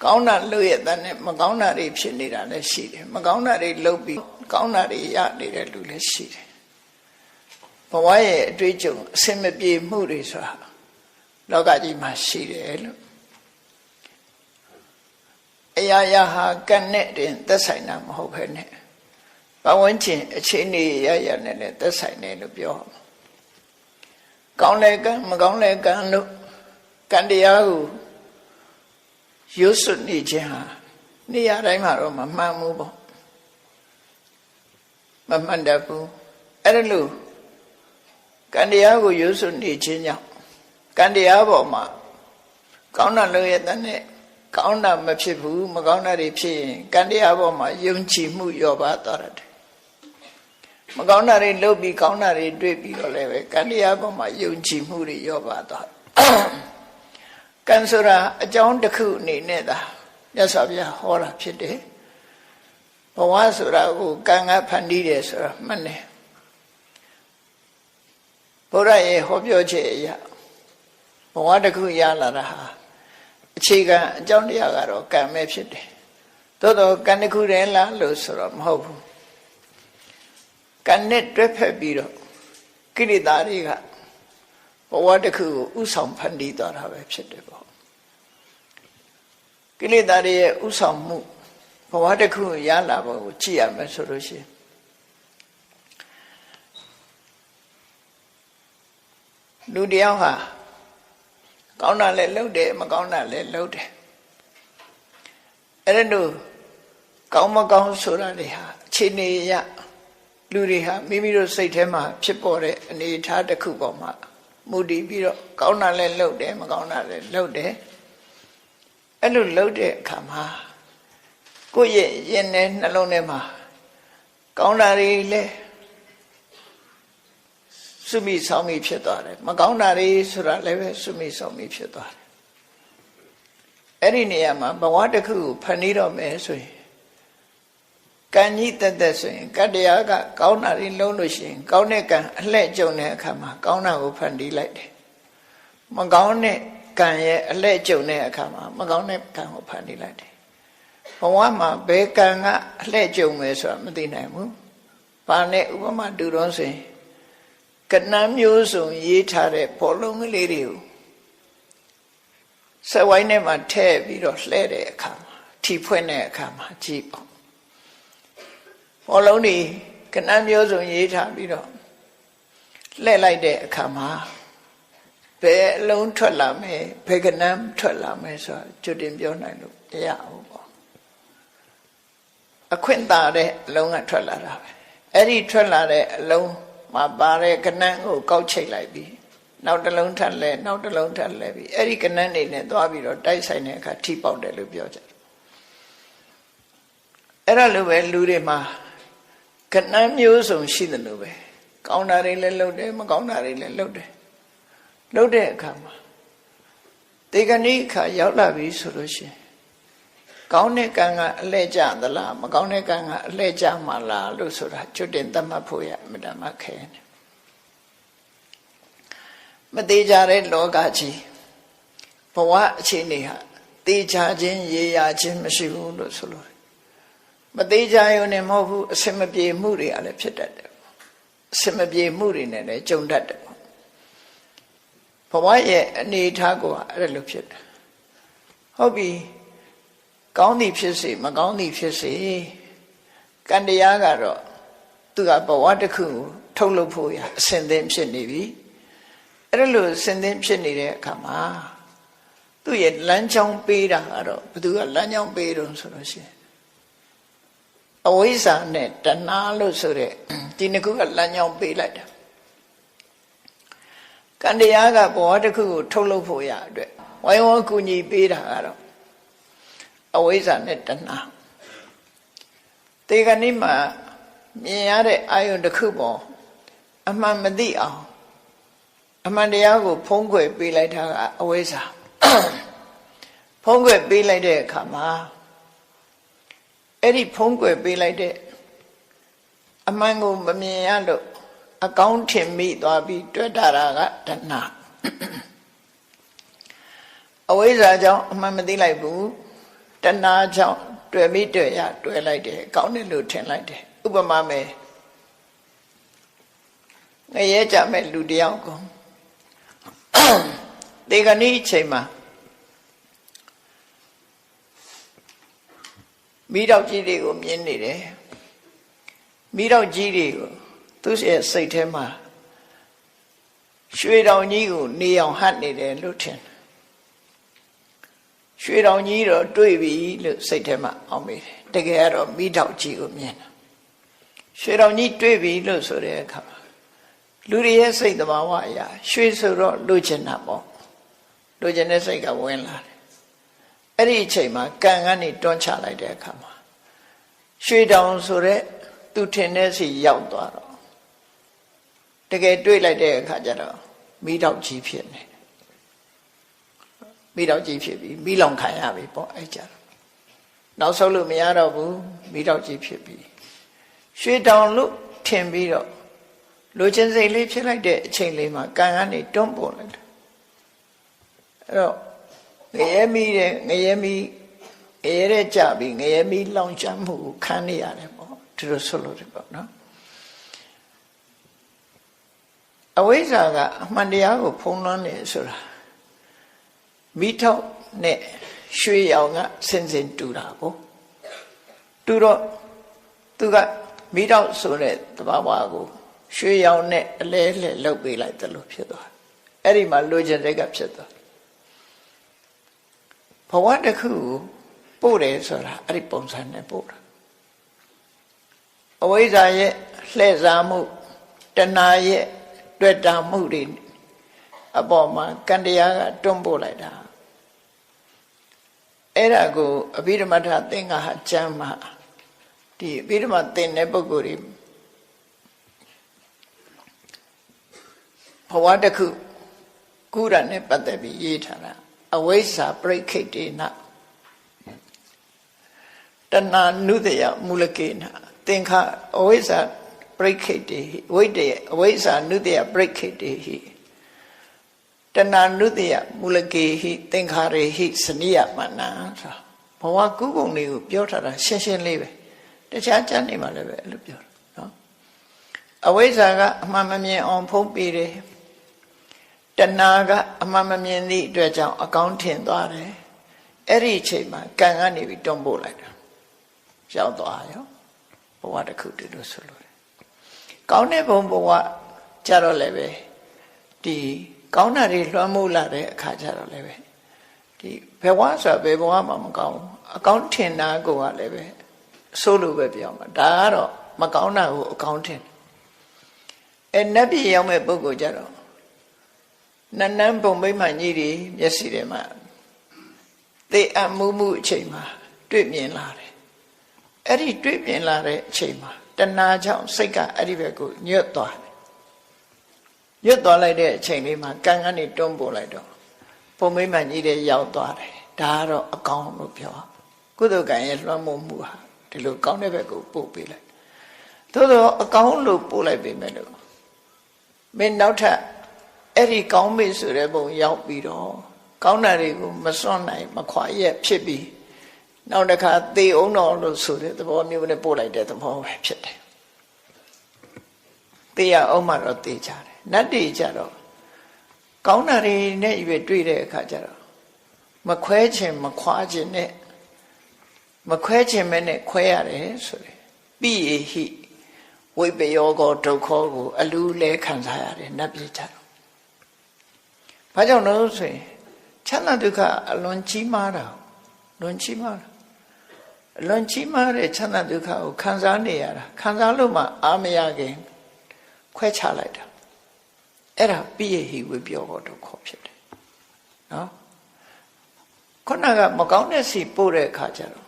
ကောင်းတာလုပ်ရတဲ့နဲ့မကောင်းတာတွေဖြစ်နေတာလည်းရှိတယ်မကောင်းတာတွေလုပ်ပြီးကောင်းတာတွေရနေတဲ့လူလည်းရှိတယ်ဘဝရဲ့အတွေ့အကြုံအစင်မပြေမှုတွေဆိုတာလောကကြီးမှာရှိတယ်လို့အရာရာဟာကံနဲ့တင်သက်ဆိုင်တာမဟုတ်ဘဲနဲ့ဘဝဝင်ချင်းအခြေအနေရရနဲ့လည်းသက်ဆိုင်တယ်လို့ပြောကောင်းတဲ့ကံမကောင်းတဲ့ကံလို့ကံတရားကိုရွတ်စွနေခြင်းဟာနေရာတိုင်းမှာတော့မမှန်ဘူးပေါ့မမှန်တတ်ဘူးအဲ့ဒါလို့ကံတရားကိုရွတ်စွနေခြင်းကြောင့်ကံတရားပေါ်မှာကောင်းတာလုပ်ရတဲ့နဲ့ကောင်းတာမဖြစ်ဘူးမကောင်းတာတွေဖြစ်ရင်ကံတရားပေါ်မှာယုံကြည်မှုလျော့ပါသွားတယ်မကောင်းတာတွေလုပ်ပြီးကောင်းတာတွေတွေ့ပြီးတော့လည်းပဲကံတရားပေါ်မှာယုံကြည်မှုတွေလျော့ပါသွားကံဆိုတာအကြောင်းတစ်ခုအနေနဲ့သာမြတ်စွာဘုရားဟောတာဖြစ်တယ်ဘဝဆိုတာကိုကံကဖန်တီးတယ်ဆိုတာမှန်တယ်ဘုရားရဲ့ဟောပြောချက်အရဘဝတစ်ခုရလာတာဟာအခြေခံအကြောင်းတရားကတော့ကံပဲဖြစ်တယ်သို့တော့ကံတစ်ခုတည်းလားလို့ဆိုတော့မဟုတ်ဘူးကံနဲ့တွဲဖက်ပြီးတော့ကိလေသာတွေကဘဝတစ်ခုကိုဥဆောင်ဖန်တီးသွားတာပဲဖြစ်တယ်ပေါ့ကိလေသာတွေရဲ့ဥဆောင်မှုဘဝတစ်ခုရလာဖို့ကိုကြည့်ရမယ်ဆိုလို့ရှိရင်လူတယောက်ဟာကောင်းတာလည်းလုပ်တယ်မကောင်းတာလည်းလုပ်တယ်အဲ့ဒါတို့ကောင်းမကောင်းဆိုတာတွေဟာအခြေအနေရလူတွေဟာမိမိတို့စိတ်ထဲမှာဖြစ်ပေါ်တဲ့အနေအထားတစ်ခုပေါ်မှာမူတည်ပြီးတော့ကောင်းတာလည်းလုပ်တယ်မကောင်းတာလည်းလုပ်တယ်အဲ့လိုလုပ်တဲ့အခါမှာကိုယ့်ရဲ့ရင်ထဲနှလုံးထဲမှာကောင်းတာတွေလည်းစုမိဆောင်မိဖြစ်သွားတယ်မကောင်းတာတွေဆိုတာလည်းပဲစုမိဆောင်မိဖြစ်သွားတယ်အဲ့ဒီနေရာမှာဘဝတစ်ခုကိုဖန်တီးတော့မယ်ဆိုရင်ကံကြီးတက်တက်ဆိုရင်ကတ္တရားကကောင်းတာတွေလုံးလို့ရှိရင်ကောင်းတဲ့ကံအလှဲ့ကြုံတဲ့အခါမှာကောင်းတာကိုဖန်တီးလိုက်တယ်မကောင်းတဲ့ကံရဲ့အလှဲ့ကြုံတဲ့အခါမှာမကောင်းတဲ့ကံကိုဖန်တီးလိုက်တယ်ဘဝမှာဘယ်ကံကအလှဲ့ကြုံမယ်ဆိုတာမသိနိုင်ဘူးဘာနဲ့ဥပမာတူတော့ဆိုရင်ကဏ္ဍမျိုးစုံရေးထားတဲ့ဘောလုံးကလေးတွေကိုစက်ဝိုင်းထဲမှာထည့်ပြီးတော့လှဲတဲ့အခါမှာထီဖွင့်တဲ့အခါမှာကြည့်ပေါ့ဘောလုံးတွေကဏ္ဍမျိုးစုံရေးထားပြီးတော့လှဲလိုက်တဲ့အခါမှာဘယ်အလုံးထွက်လာမယ်ဘယ်ကဏ္ဍထွက်လာမယ်ဆိုတာကြိုတင်ပြောနိုင်လို့မရဘူးပေါ့အခွင့်သာတဲ့အလုံးကထွက်လာတာပဲအဲ့ဒီထွက်လာတဲ့အလုံးမှာပါတဲ့ကဏ္ဍကိုကောက်ချိတ်လိုက်ပြီးနောက်တစ်လုံးထပ်လဲနောက်တစ်လုံးထပ်လဲပြီးအဲ့ဒီကဏ္ဍနေနဲ့သွားပြီးတော့တိုက်ဆိုင်တဲ့အခါထိပေါက်တယ်လို့ပြောကြတယ်အဲ့ဒါလိုပဲလူတွေမှာကဏ္ဍမျိုးစုံရှိတယ်လို့ပဲကောင်းတာတွေလည်းလုပ်တယ်မကောင်းတာတွေလည်းလုပ်တယ်လုပ်တဲ့အခါမှာတေကဏိခါရောက်လာပြီဆိုလို့ရှိရင်ကောင်းတဲ့ကံကအလှဲ့ကျသလားမကောင်းတဲ့ကံကအလှဲ့ကျမှလားလို့ဆိုတာကျွတ်တင်သတ်မှတ်ဖို့ရအမှန်တမ်းခဲတယ်မသေးကြတဲ့လောကကြီးဘဝအခြေအနေဟာသေချာခြင်းရေရာခြင်းမရှိဘူးလို့ဆိုလို့မသေးကြရုံနဲ့မဟုတ်ဘူးအစင်မပြေမှုတွေကလည်းဖြစ်တတ်တယ်အစင်မပြေမှုတွေနဲ့လည်းကြုံတတ်တယ်ဘဝရဲ့အနေအထားကိုအဲ့လိုဖြစ်တယ်ဟုတ်ပြီကောင်းသည်ဖြစ်စေမကောင်းသည်ဖြစ်စေကံတရားကတော့သူကဘဝတစ်ခုကိုထုတ်လုပ်ဖို့ရအစဉ်သင်ဖြစ်နေပြီအဲ့ဒါလို့အစဉ်သင်ဖြစ်နေတဲ့အခါမှာသူ့ရဲ့လမ်းကြောင်းပေးတာကတော့ဘသူကလမ်းကြောင်းပေးတော့ဆိုလို့ရှိရင်အဝိဇ္ဇာနဲ့တဏှာလို့ဆိုတဲ့ဒီနှစ်ခုကလမ်းကြောင်းပေးလိုက်တာကံတရားကဘဝတစ်ခုကိုထုတ်လုပ်ဖို့ရအတွက်ဝိုင်းဝန်းကူညီပေးတာကတော့အဝိဇ္ဇာနဲ့တဏှာတေကဏိမှာမြင်ရတဲ့အာယုန်တစ်ခုပေါ်အမှန်မသိအောင်အမှန်တရားကိုဖုံးကွယ်ပေးလိုက်တာကအဝိဇ္ဇာဖုံးကွယ်ပေးလိုက်တဲ့အခါမှာအဲ့ဒီဖုံးကွယ်ပေးလိုက်တဲ့အမှန်ကိုမမြင်ရလို့အကောင်းထင်မိသွားပြီးတွေ့တာကတဏှာအဝိဇ္ဇာကြောင့်အမှန်မသိလိုက်ဘူး တဏှာကြောင့်တွေ့မိတွေ့ရတွေ့လိုက်တယ်ကောင်းတယ်လို့ထင်လိုက်တယ်ဥပမာမယ်ငရဲကြမဲ့လူတယောက်ကိုဒီကနေ့အချိန်မှာမိတော့ကြီးတွေကိုမြင်နေတယ်မိတော့ကြီးတွေကိုသူ့ရဲ့စိတ်ထဲမှာရွှေတောင်ကြီးကိုနေအောင်ဟတ်နေတယ်လို့ထင်ရွှေတောင်ကြီးတော့တွေ့ပြီလို့စိတ်ထဲမှာအောင်းမိတယ်တကယ်ကတော့မိတော့ကြီးကိုမြင်တာရွှေတောင်ကြီးတွေ့ပြီလို့ဆိုတဲ့အခါမှာလူတွေရဲ့စိတ်သဘာဝအရာရွှေဆိုတော့လိုချင်တာပေါ့လိုချင်တဲ့စိတ်ကဝင်လာတယ်အဲ့ဒီအချိန်မှာကံကနေတွန်းချလိုက်တဲ့အခါမှာရွှေတောင်ဆိုတဲ့သူထင်တဲ့စီရောက်သွားတော့တကယ်တွေ့လိုက်တဲ့အခါကျတော့မိတော့ကြီးဖြစ်နေမိတော့ကြီးဖြစ်ပြီးမိလောင်ခံရပြီပေါ့အဲ့ကြတော့နောက်ဆုံးလို့မရတော့ဘူးမိတော့ကြီးဖြစ်ပြီးရွှေတောင်လို့ထင်ပြီးတော့လိုချင်စိတ်လေးဖြစ်လိုက်တဲ့အချိန်လေးမှာကံကနေတွန်းပို့လိုက်တယ်အဲ့တော့ငရဲမီးတဲ့ငရဲမီးငရဲတဲ့ကြပြီးငရဲမီးလောင်ကျွမ်းမှုကိုခံနေရတယ်ပေါ့ဒီလိုဆိုလို့တယ်ပေါ့နော်အဝိဇ္ဇာကအမှန်တရားကိုဖုံးလွှမ်းနေဆိုတာမိထောက်နဲ့ရွှေရောင်ကစင်စင်တူတာကိုတူတော့သူကမိထောက်ဆိုတဲ့သဘာဝကိုရွှေရောင်နဲ့အလဲလှဲလှုပ်ပေးလိုက်တယ်လို့ဖြစ်သွားအဲ့ဒီမှာလိုချင်တဲ့ကဖြစ်သွားဘဝတစ်ခုပို့တယ်ဆိုတာအဲ့ဒီပုံစံနဲ့ပို့တာအဝိဇ္ဇာရဲ့လှည့်စားမှုတဏှာရဲ့တွေ့တာမှုတွေအပေါ်မှာကံတရားကတွန်းပို့လိုက်တာအဲ့ဒါကိုအဘိဓမ္မထသင်္ဃဟကျမ်းမှာဒီအဘိဓမ္မသင်တဲ့ပုဂ္ဂိုလ်တွေဘဝတစ်ခုကုရနဲ့ပတ်သက်ပြီးရေးထားတာအဝိဇ္ဇာပရိခိတ်တေနတဏှာနုတယမူလကေနသင်္ခအဝိဇ္ဇာပရိခိတ်တေဝိတ္တယအဝိဇ္ဇာနုတယပရိခိတ်တေဟိတဏှာနုတယမူလကေဟိသင်္ခါရေဟိစနိယမနံဆိုဘဝကုပုံတွေကိုပြောထားတာရှင်းရှင်းလေးပဲတခြားကျမ်းနေမှာလည်းပဲအဲ့လိုပြောတာနော်အဝိဇ္ဇာကအမှန်မမြင်အောင်ဖုံးပေးတယ်တဏှာကအမှန်မမြင်သည့်အတွက်ကြောင့်အကောင်းထင်သွားတယ်အဲ့ဒီအချိန်မှာကံကနေပြီးတွန်းပို့လိုက်တာရောက်သွားရောဘဝတစ်ခုတည်းလို့ဆိုလို့ကောင်းတဲ့ဘုံဘဝကြတော့လည်းပဲဒီကောင်းတာတွေလွှမ်းမိုးလာတဲ့အခါကြတော့လည်းပဲဒီဘဝဆိုတာဘယ်ဘဝမှမကောင်းဘူးအကောင်းထင်တာကိုကလည်းပဲဆိုးလို့ပဲပြောမှာဒါကတော့မကောင်းတာကိုအကောင်းထင်နတ်ပြည်ရောက်မဲ့ပုဂ္ဂိုလ်ကြတော့နန်းနန်းပုံမိမ့်မှကြီးတွေမျက်စိထဲမှာသေအပ်မှုအချိန်မှာတွေ့မြင်လာတယ်အဲ့ဒီတွေ့မြင်လာတဲ့အချိန်မှာတဏှာကြောင့်စိတ်ကအဲ့ဒီဘက်ကိုညွတ်သွားတယ်ညွတ်သွားလိုက်တဲ့အချိန်လေးမှာကံကနေတွန်းပို့လိုက်တော့ပုံမိမ့်မှကြီးတွေရောက်သွားတယ်ဒါကတော့အကောင်းလို့ပြောကုသိုလ်ကံရဲ့လွှမ်းမိုးမှုဟာဒီလိုကောင်းတဲ့ဘက်ကိုပို့ပေးလိုက်သို့တော့အကောင်းလို့ပို့လိုက်ပေမဲ့လို့မင်းနောက်ထပ်အဲ့ဒီကောင်းမေ့ဆိုတဲ့ဘုံရောက်ပြီးတော့ကောင်းတာတွေကိုမစွန့်နိုင်မခွာရက်ဖြစ်ပြီးနောက်တစ်ခါသေအောင်တော်လို့ဆိုတဲ့သဘောမျိုးနဲ့ပို့လိုက်တဲ့သဘောပဲဖြစ်တယ်သေရအောင်မှတော့သေချတယ်နတ်တွေကြတော့ကောင်းတာတွေနဲ့ရွေတွေ့တဲ့အခါကျတော့မခွဲခြင်းမခွာခြင်းနဲ့မခွဲခြင်းမဲနဲ့ခွဲရတယ်ဆိုတယ်ပိယေဟိဝိပယောကောဒုက္ခကိုအလူလဲခံစားရတယ်နတ်ပြည်ကြတော့ဘာကြောင့်လို့ဆိုရင်ချမ်းသာဒုက္ခအလွန်ကြီးမားတာလွန်ကြီးမားတာအလွန်ကြီးမားတဲ့ချမ်းသာဒုက္ခကိုခံစားနေရတာခံစားလို့မှအာမရခင်ခွဲခြားလိုက်တာအဲ့ဒါပိယေဟိဝိပယောကောဒုက္ခဖြစ်တယ်နော်ခုနကမကောင်းတဲ့စီပို့တဲ့အခါကျတော့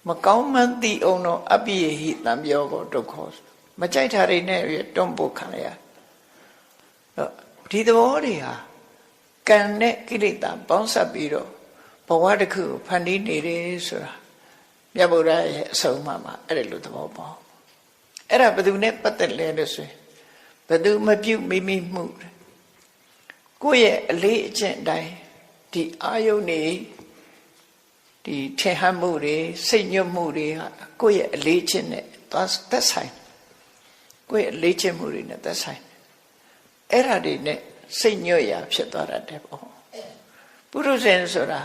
မကောင်းမှန်းသိအောင်တော့အပိယေဟိတံပြောကောဒုက္ခမကြိုက်တာတွေနဲ့တွန်းပို့ခံရဒီသဘောတွေဟာကံနဲ့ကိလေသာပေါင်းစပ်ပြီးတော့ဘဝတစ်ခုဖန်တီးနေတယ်ဆိုတာမြတ်ဗုဒ္ဓရဲ့အဆုံးအမမှာအဲ့ဒါလိုသဘောပေါက်အဲ့ဒါဘယ်သူနဲ့ပတ်သက်လဲလို့ဆိုရင်ဘယ်သူမပြုတ်မိမိမှုကိုယ့်ရဲ့အလေးအကျင့်တိုင်းဒီအာယုန်နေဒီ ဒီထင်ဟပ်မှုတွေစိတ်ညွတ်မှုတွေကကိုယ့်ရဲ့အလေးချင်းနဲ့သက်ဆိုင်ကိုယ့်ရဲ့အလေးချင်းမှုတွေနဲ့သက်ဆိုင်အဲ့ဒါတွေနဲ့စိတ်ညွတ်ရာဖြစ်သွားတတ်တယ်ပေါ့ပုရုဇဉ်ဆိုတာ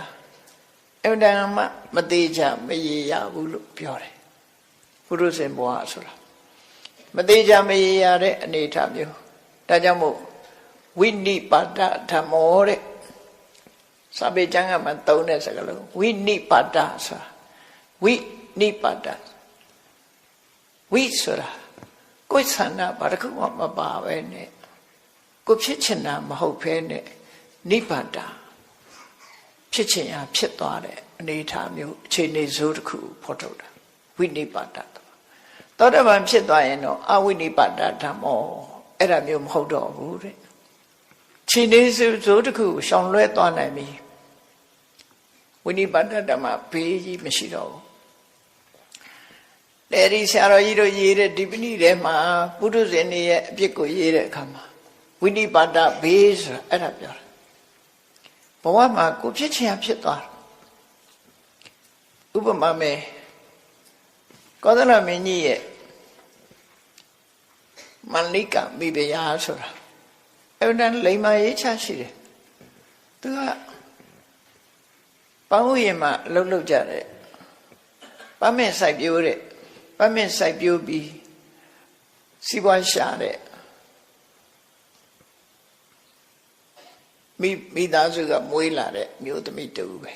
အမှန်တမ်းမသေးချာမရေရဘူးလို့ပြောတယ်ပုရုဇဉ်ဘဝဆိုတာမသေးချာမရေရတဲ့အနေအထားမျိုးဒါကြောင့်မို့ဝိနိပါဒဓမ္မောတဲ့စာပေကျမ်းကမှသုံးတဲ့စကားလုံးဝိနိပါဒဆိုတာဝိနိပါဒဝိဆိုတာကိုယ်ဆန္ဒဘာတစ်ခုမှမပါပဲနဲ့ကိုဖြစ်ချင်တာမဟုတ်ဘဲနဲ့နိပါဒဖြစ်ချင်ရာဖြစ်သွားတဲ့အနေအထားမျိုးအခြေအနေဇိုးတစ်ခုဖော်ထုတ်တာဝိနိပါဒသောတပန်ဖြစ်သွားရင်တော့အဝိနိပါဒဓမ္မောအဲ့ဒါမျိုးမဟုတ်တော့ဘူးတဲ့ခြေနေစုတစ်ခုရှောင်လွဲသွားနိုင်ပြီဝိနိပါဒဓမ္မဘေးကြီးမရှိတော့ဘူးလေဒီဆရာတော်ကြီးတို့ရေးတဲ့ဒီပဏိထဲမှာပုထုဇဉ်တွေရဲ့အပြစ်ကိုရေးတဲ့အခါမှာဝိနိပါဒဘေးဆိုတာအဲ့ဒါပြောတာဘဝမှာကိုဖြစ်ချင်ဖြစ်သွားဥပမာမဲ့ကောသလမင်းကြီးရဲ့မန္လိကမိဖုရားဆိုတာအဲ့ဒါလိမ္မာရေးချရှိတယ်သူကပန်းဥယျာဉ်မှာလှုပ်လှုပ်ကြတယ်ပန်းမင်းစိုက်ပျိုးတဲ့ပန်းမင်းစိုက်ပျိုးပြီးစီးပွားရှာတဲ့မိသားစုကမွေးလာတဲ့မျိုးသမီးတူပဲ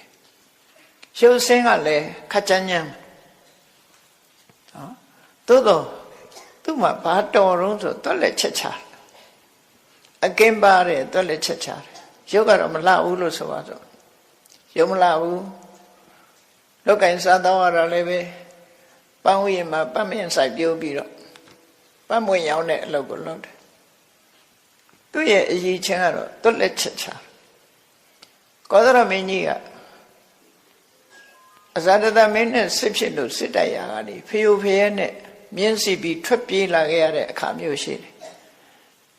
ရုပ်ဆင်းကလည်းခက်ကြမ်းကြမ်းသို့တော့သူ့မှာဘာတော်တုံးဆိုတွက်လက်ချက်ချအကင်းပါတယ်တွက်လက်ချက်ချရုပ်ကတော့မလှဘူးလို့ဆိုပါတော့ရုပ်မလှဘူးလောက်ကင်စားတော့ရတာလည်းပဲပန်းဝီမှာပတ်မင်းဆိုင်ပြိုးပြီးတော့ပတ်မွေရောင်းတဲ့အလုပ်ကိုလုပ်တယ်သူ့ရဲ့အရေးချင်းကတော့တွက်လက်ချက်ချကောသရမင်းကြီးကအဇာတတမင်းနဲ့စစ်ဖြစ်လို့စစ်တိုက်ရာကနေဖျို့ဖျဲနဲ့မြင်းစီပြီးထွက်ပြေးလာခဲ့ရတဲ့အခါမျိုးရှိတယ်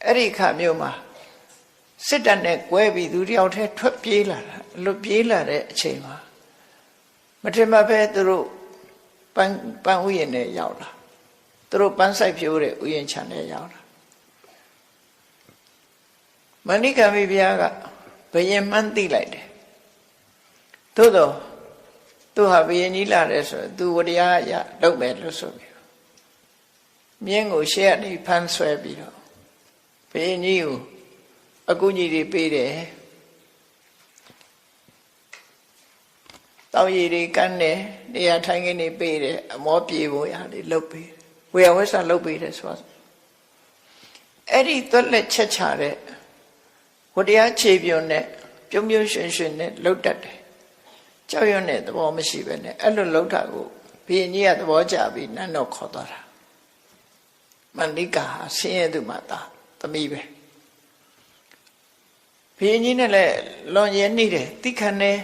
အဲ့ဒီအခါမျိုးမှာစစ်တပ်နဲ့ကွဲပြီးသူတယောက်တည်းထွက်ပြေးလာတာလွတ်ပြေးလာတဲ့အချိန်မှာမထင်မှပဲသူတို့ပန်းဥယျာဉ်နဲ့ရောက်လာသူတို့ပန်းဆိုင်ဖြိုးတဲ့ဥယျာဉ်ခြံနဲ့ရောက်လာမဏိကမိဘုရားကဘယင်မှန်းသိလိုက်တယ်သို့တော့သူဟာဘယင်ကြီးလာတယ်ဆိုသူဝတရားရလုပ်မယ်လို့ဆိုပြီးမြင်းကိုရှေ့ကနေဖမ်းဆွဲပြီးတော့ဘယင်ကြီးကိုအကူကြီးတွေပေးတယ်တောင်ရည်တွေကန်းတယ်နေရာထိုင်ခင်းတွေပေးတယ်အမောပြေဖို့ရတယ်လုပ်ပေးဝေယဝဆလုပ်ပေးတယ်ဆိုတော့အဲ့ဒီသွက်လက်ချက်ချတဲ့ဝတရားခြေပြုံနဲ့ပြုံးပြုံးရွှင်ရွှင်နဲ့လှုပ်တတ်တယ်ကြောက်ရွံ့တဲ့သဘောမရှိပဲနဲ့အဲ့လိုလှုပ်တာကိုဘုရင်ကြီးကသဘောကျပြီးနန်းတော်ခေါ်သွားတာမန္လိကာဟာဆင်းရဲသူမှသာသမီးပဲဘုရင်ကြီးနဲ့လည်းလွန်ရဲနေတယ်တိခဏနဲ့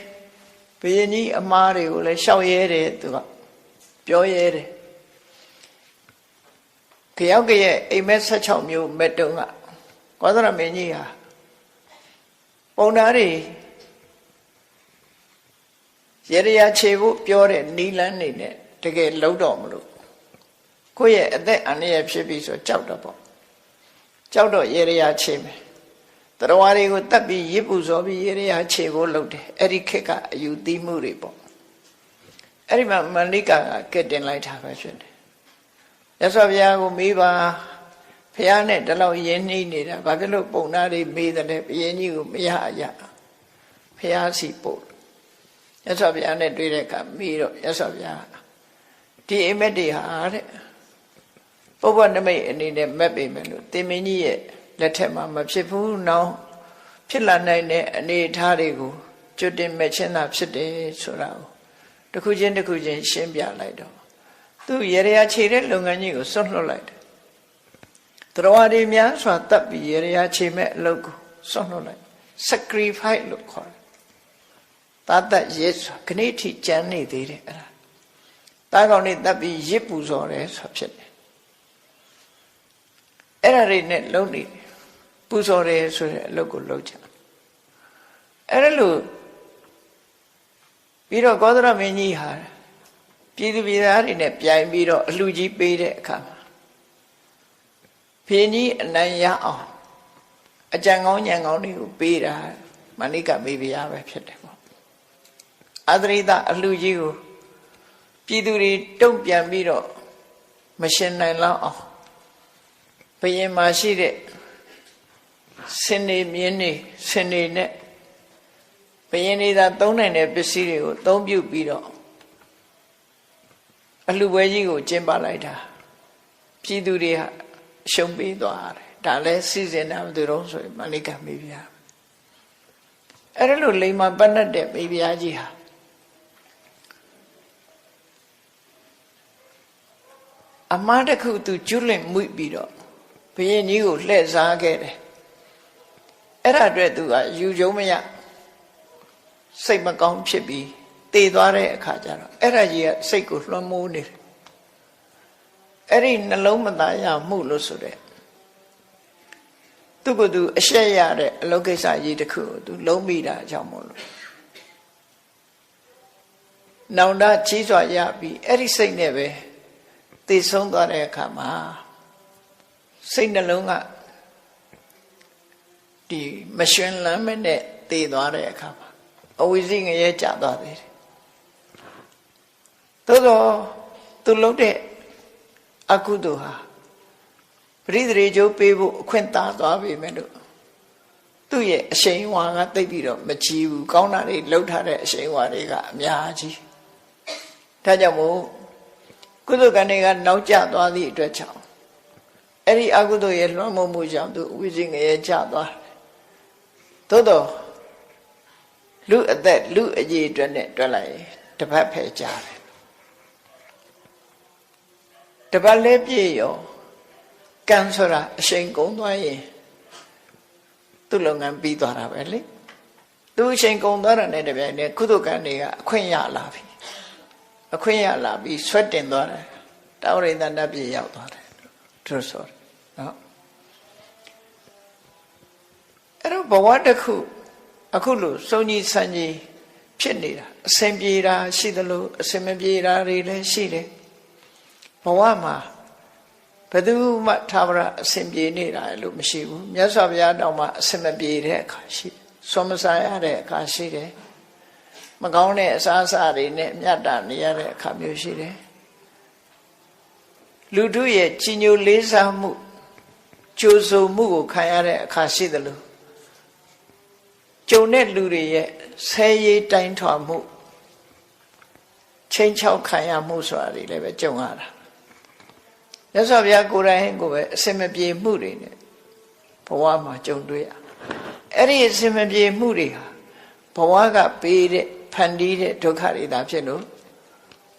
ဘုရင်ကြီးအမားတွေကိုလည်းရှောက်ရဲတယ်သူကပြောရဲတယ်ကြောက်ကရဲ့အိမ်မက်16မျိုးမက်တုံးကကောသရမင်းကြီးဟာပုံသားတွေရေရခြေဖို့ပြောတဲ့နီလန်းနေနဲ့တကယ်လုံးတော့မလို့ကိုယ့်ရဲ့အသက်အန္တရာယ်ဖြစ်ပြီးဆိုကြောက်တော့ပေါ့ကြောက်တော့ရေရခြေမယ်တရားတွေကိုတတ်ပြီးရစ်ပူစောပြီးရေရခြေဖို့လုပ်တယ်အဲ့ဒီခေတ်ကအယူသီးမှုတွေပေါ့အဲ့ဒီမှာမန္လိကာကကက်တင်လိုက်တာပဲဖြစ်တယ်ရသော်ဘုရားကိုမေးပါဘုရားနဲ့ဒီလောက်ရင်းနှီးနေတာဘာဖြစ်လို့ပုံသားတွေမေးတယ်လဲဘုရင်ကြီးကိုမရရဘုရားစီပို့ရသော်ဘုရားနဲ့တွေ့တဲ့အခါမေးတော့ရသော်ဘုရားဒီအိမ်မက်တွေဟာတဲ့ပုဗ္ဗနမိတ်အနေနဲ့မက်ပေမယ်လို့တင်မင်းကြီးရဲ့လက်ထက်မှာမဖြစ်ဘူးနော်ဖြစ်လာနိုင်တဲ့အနေအထားတွေကိုကျွတ်တင်မဲ့ချင်းသာဖြစ်တယ်ဆိုတာကိုတစ်ခုချင်းတစ်ခုချင်းရှင်းပြလိုက်တော့သူရေရခြေတဲ့လုပ်ငန်းကြီးကိုစွန့်လွတ်လိုက်တယ်တရားတွေများစွာတပ်ပြီးရေရခြေမဲ့အလုပ်ကိုစွန့်လွတ်လိုက် sacrifice လို့ခေါ်တယ်တာတတ်ရဲစွာခဏိထိကြမ်းနေသေးတယ်အဲ့ဒါတားကောင်တွေတပ်ပြီးရစ်ပူစော်တယ်ဆိုဖြစ်တယ်အဲ့ဒါတွေနဲ့လုံးနေပူဇော်တယ်ဆိုတဲ့အလုပ်ကိုလုပ်ကြအဲ့ဒါလို့ ပြီးတော့ကောသရမင်းကြီးဟာပြည်သူပြည်သားတွေနဲ့ပြိုင်ပြီးတော့အလှကြီးပေးတဲ့အခါမှာဘုရင်ကြီးအနိုင်ရအောင်အကြံကောင်းဉာဏ်ကောင်းတွေကိုပေးတာမဏိကမေဘုရားပဲဖြစ်တယ်ပေါ့အသရိတအလှကြီးကိုပြည်သူတွေတုံ့ပြန်ပြီးတော့မရှင်နိုင်လောက်အောင်ဘုရင်မှာရှိတဲ့စင်နေမြင်းနေစင်နေနဲ့ဘုရင်တွေသာသုံးနိုင်တဲ့ပစ္စည်းတွေကိုသုံးပြုပြီးတော့အလှပွဲကြီးကိုကျင်းပလိုက်တာပြည်သူတွေဟာရှုံးပေးသွားတယ်ဒါလည်းစီစဉ်တာဘယ်သူတော့ဆိုရင်မဏိကမေဘုရားအဲ့ဒါလို့လိမ္မာပတ်တ်တဲ့မေဘုရားကြီးဟာအမှားတစ်ခုသူကျွလွင့်မှုပြီးတော့ဘုရင်ကြီးကိုလှည့်စားခဲ့တယ်အဲ့ဒါအတွက်သူကယူကြုံမရစိတ်မကောင်းဖြစ်ပြီးတည်သွားတဲ့အခါကျတော့အဲ့ဒါကြီးကစိတ်ကိုလွှမ်းမိုးနေတယ်အဲ့ဒီနှလုံးမသားရမှုလို့ဆိုတဲ့သူကသူအရှက်ရတဲ့အလုပ်ကိစ္စကြီးတစ်ခုကိုသူလုံးမိတာအကြောင်းမို့လို့နောင်တကြီးစွာရပြီးအဲ့ဒီစိတ်နဲ့ပဲတည်ဆုံးသွားတဲ့အခါမှာစိတ်နှလုံးကဒီမရှင်လန်းမနဲ့တည်သွားတဲ့အခါမှာအဝိဇ္ဇငရဲကျသွားသေးတယ်သို့တော့သူလုပ်တဲ့အကုသိုလ်ဟာပရိသေကျိုးပေးဖို့အခွင့်သာသွားပြီမဲ့လို့သူ့ရဲ့အရှိန်ဝါကတိတ်ပြီးတော့မကြည့်ဘူးကောင်းတာတွေလှုပ်ထားတဲ့အရှိန်ဝါတွေကအများကြီးဒါကြောင့်မို့ကုသိုလ်ကံတွေကနောက်ကျသွားသည့်အတွက်ကြောင့်အဲ့ဒီအကုသိုလ်ရဲ့လွှမ်းမိုးမှုကြောင့်သူဝိဇ္ဇငရဲကျသွားတယ်သို့တော့လူအသက်လူအကြီးအတွက်နဲ့တွက်လိုက်ရင်တပတ်ဖယ်ကြတယ်တပတ်လဲပြည့်ရောကံဆိုတာအရှိန်ကုန်သွားရင်သူ့လုပ်ငန်းပြီးသွားတာပဲလေသူအရှိန်ကုန်သွားတာနဲ့တပြိုင်တည်းကုသိုလ်ကံတွေကအခွင့်ရလာပြီအခွင့်ရလာပြီးဆွတ်တင်သွားတယ်တာဝရိန္ဒနတ်ပြည်ရောက်သွားတယ်သူဆိုနော်အဲ့တော့ဘဝတစ်ခုအခုလို့စုံကြီးဆန်းကြီးဖြစ်နေတာအစဉ်ပြေတာရှိသလိုအစဉ်မပြေတာတွေလည်းရှိတယ်ဘဝမှာဘယ်သူမှသာဝရအစဉ်ပြေနေတာလို့မရှိဘူးမြတ်စွာဘုရားတောင်မှအစဉ်မပြေတဲ့အခါရှိတယ်ဆွမ်းမစားရတဲ့အခါရှိတယ်မကောင်းတဲ့အစားအစာတွေနဲ့မြတ်တာနေရတဲ့အခါမျိုးရှိတယ်လူတို့ရဲ့ကြီးညိုလေးစားမှုကြိုးဆိုမှုကိုခံရတဲ့အခါရှိသလိုကြုံတဲ့လူတွေရဲ့ဆဲရေးတိုင်းထွာမှုချင်းချောက်ခံရမှုဆိုတာတွေလည်းပဲကြုံရတာမြတ်စွာဘုရားကိုယ်တိုင်ကိုပဲအစင်မပြေမှုတွေနဲ့ဘဝမှာကြုံတွေ့ရအဲ့ဒီအစင်မပြေမှုတွေဟာဘဝကပေးတဲ့ဖန်တီးတဲ့ဒုက္ခတွေသာဖြစ်လို့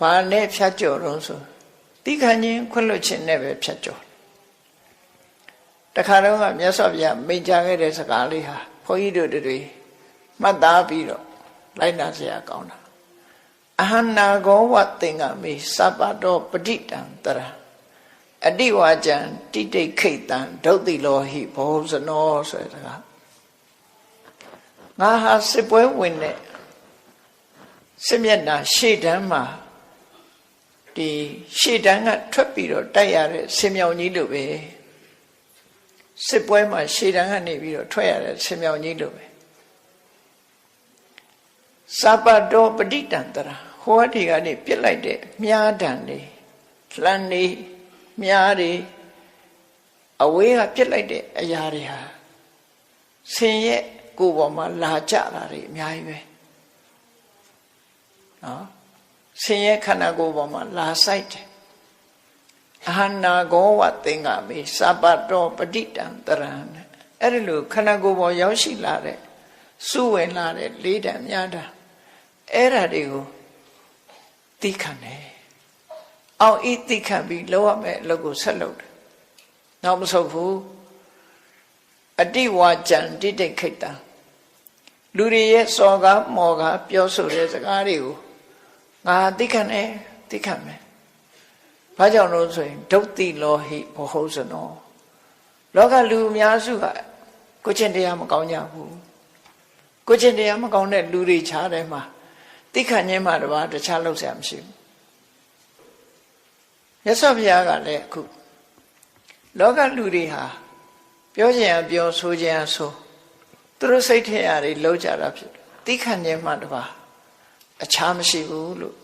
ဘာနဲ့ဖြတ်ကျော်တော့ဆိုတိခဏချင်းခွင့်လွှတ်ခြင်းနဲ့ပဲဖြတ်ကျော်တခါတော့ကမြတ်စွာဘုရားမိန့်ကြားခဲ့တဲ့စကားလေးဟာဘုန်းကြီးတို့တွေမှတ်သားပြီးတော့လိုက်နာစရာကောင်းတာအဟနာဂောဝသင်္ကမေစပတောပဋိတံတရအတိဝါကျံတိတိခိတံဒုတ်တိလောဟိဘောဇနောဆိုတဲ့စကားငါဟာစစ်ပွဲဝင်တဲ့စစ်မျက်နှာရှေ့တန်းမှာဒီရှေ့တန်းကထွက်ပြီးတော့တိုက်ရတဲ့ဆင်မြောင်ကြီးလိုပဲစစ်ပွဲမှာရှေ့တန်းကနေပြီးတော့ထွက်ရတဲ့ဆင်မြောင်ကြီးလိုပဲစပတောပဋိတံတရာဟောဒီကနေပြစ်လိုက်တဲ့မြားတံတွေလှမ်းနေမြားတွေအဝေးကပြစ်လိုက်တဲ့အရာတွေဟာဆင်ရဲ့ကိုယ်ပေါ်မှာလာကြတာတွေအများကြီးပဲနော်ဆင်ရဲ့ခန္ဓာကိုယ်ပေါ်မှာလာဆိုင်တယ်အဟနာဂောဝသင်္ကမေစပတောပဋိတံတရံအဲ့ဒီလိုခန္ဓာကိုယ်ပေါ်ရောက်ရှိလာတဲ့စုဝင်လာတဲ့လေးတံမြားတံအဲ့ဓာတွေကိုသိခံတယ်အောင်ဤသိခံပြီးလောက်ရမယ်အလုပ်ကိုဆက်လုပ်တယ်နောက်မဆုတ်ဘူးအတိဝါကျံတိတိခိတံလူတွေရဲ့စော်ကားမော်ကားပြောဆိုတဲ့စကားတွေကိုငါသိခံတယ်သိခံမယ်ဘာကြောင့်လို့ဆိုရင်ဒုတ်တိလောဟိဘဟုဇနောလောကလူအများစုကကိုချင်းတရားမကောင်းကြဘူးကိုချင်းတရားမကောင်းတဲ့လူတွေခြားတယ်မှာ သိခံခြင်းမှတပါးတခြားလုပ်เสียမရှိဘူးမြတ်စွာဘုရားကလည်းအခုလောကလူတွေဟာပြောခြင်းအပြောဆိုခြင်းအဆိုသူတို့စိတ်ထဲအရာတွေလုံးကြတာဖြစ်သိခံခြင်းမှတပါးအခြားမရှိဘူးလို့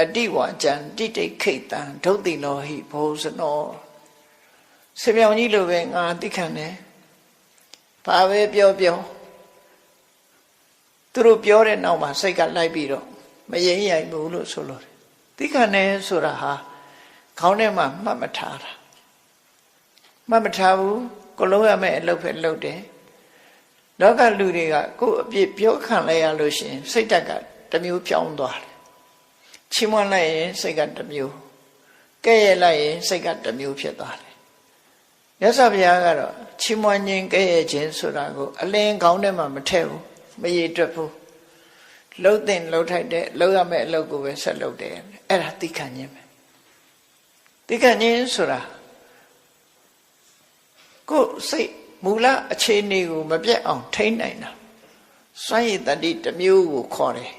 အတိဝါကြံတိတိခိတ်တံဒုတ်တိနောဟိဘောဇနောဆေမြောင်ကြီးလိုပဲငါသိခံတယ်ဘာပဲပြောပြောသူတို့ပြောတဲ့နောက်မှာစိတ်ကလိုက်ပြီးတော့မရင်ရိုင်ဘူးလို့ဆိုလို့သိခံတယ်ဆိုတာဟာခေါင်းထဲမှာမှတ်မထားတာမှတ်မထားဘူးကိုလုံးရမယ့်အလုပ်ပဲလုပ်တယ်လောကလူတွေကကိုယ်အပြစ်ပြောခံလိုက်ရလို့ရှိရင်စိတ်ဓာတ်ကတစ်မျိုးပြောင်းသွားတယ်ချီးမွမ်းလိုက်ရင်စိတ်ကတစ်မျိုးကဲ့ရဲ့လိုက်ရင်စိတ်ကတစ်မျိုးဖြစ်သွားတယ်မြတ်စွာဘုရားကတော့ချီးမွမ်းခြင်းကဲ့ရဲ့ခြင်းဆိုတာကိုအလင်းခေါင်းထဲမှာမထည့်ဘူးမရေတွက်ဘူးလှုပ်တဲ့လှုပ်ထိုက်တဲ့လှုပ်ရမယ့်အလုပ်ကိုပဲဆက်လုပ်တယ်အဲ့ဒါသိခံခြင်းပဲသိခံခြင်းဆိုတာကိုယ်စိတ်မူလအခြေအနေကိုမပြတ်အောင်ထိန်းနိုင်တာစွန့်ရည်တတိတစ်မျိုးကိုခေါ်တယ်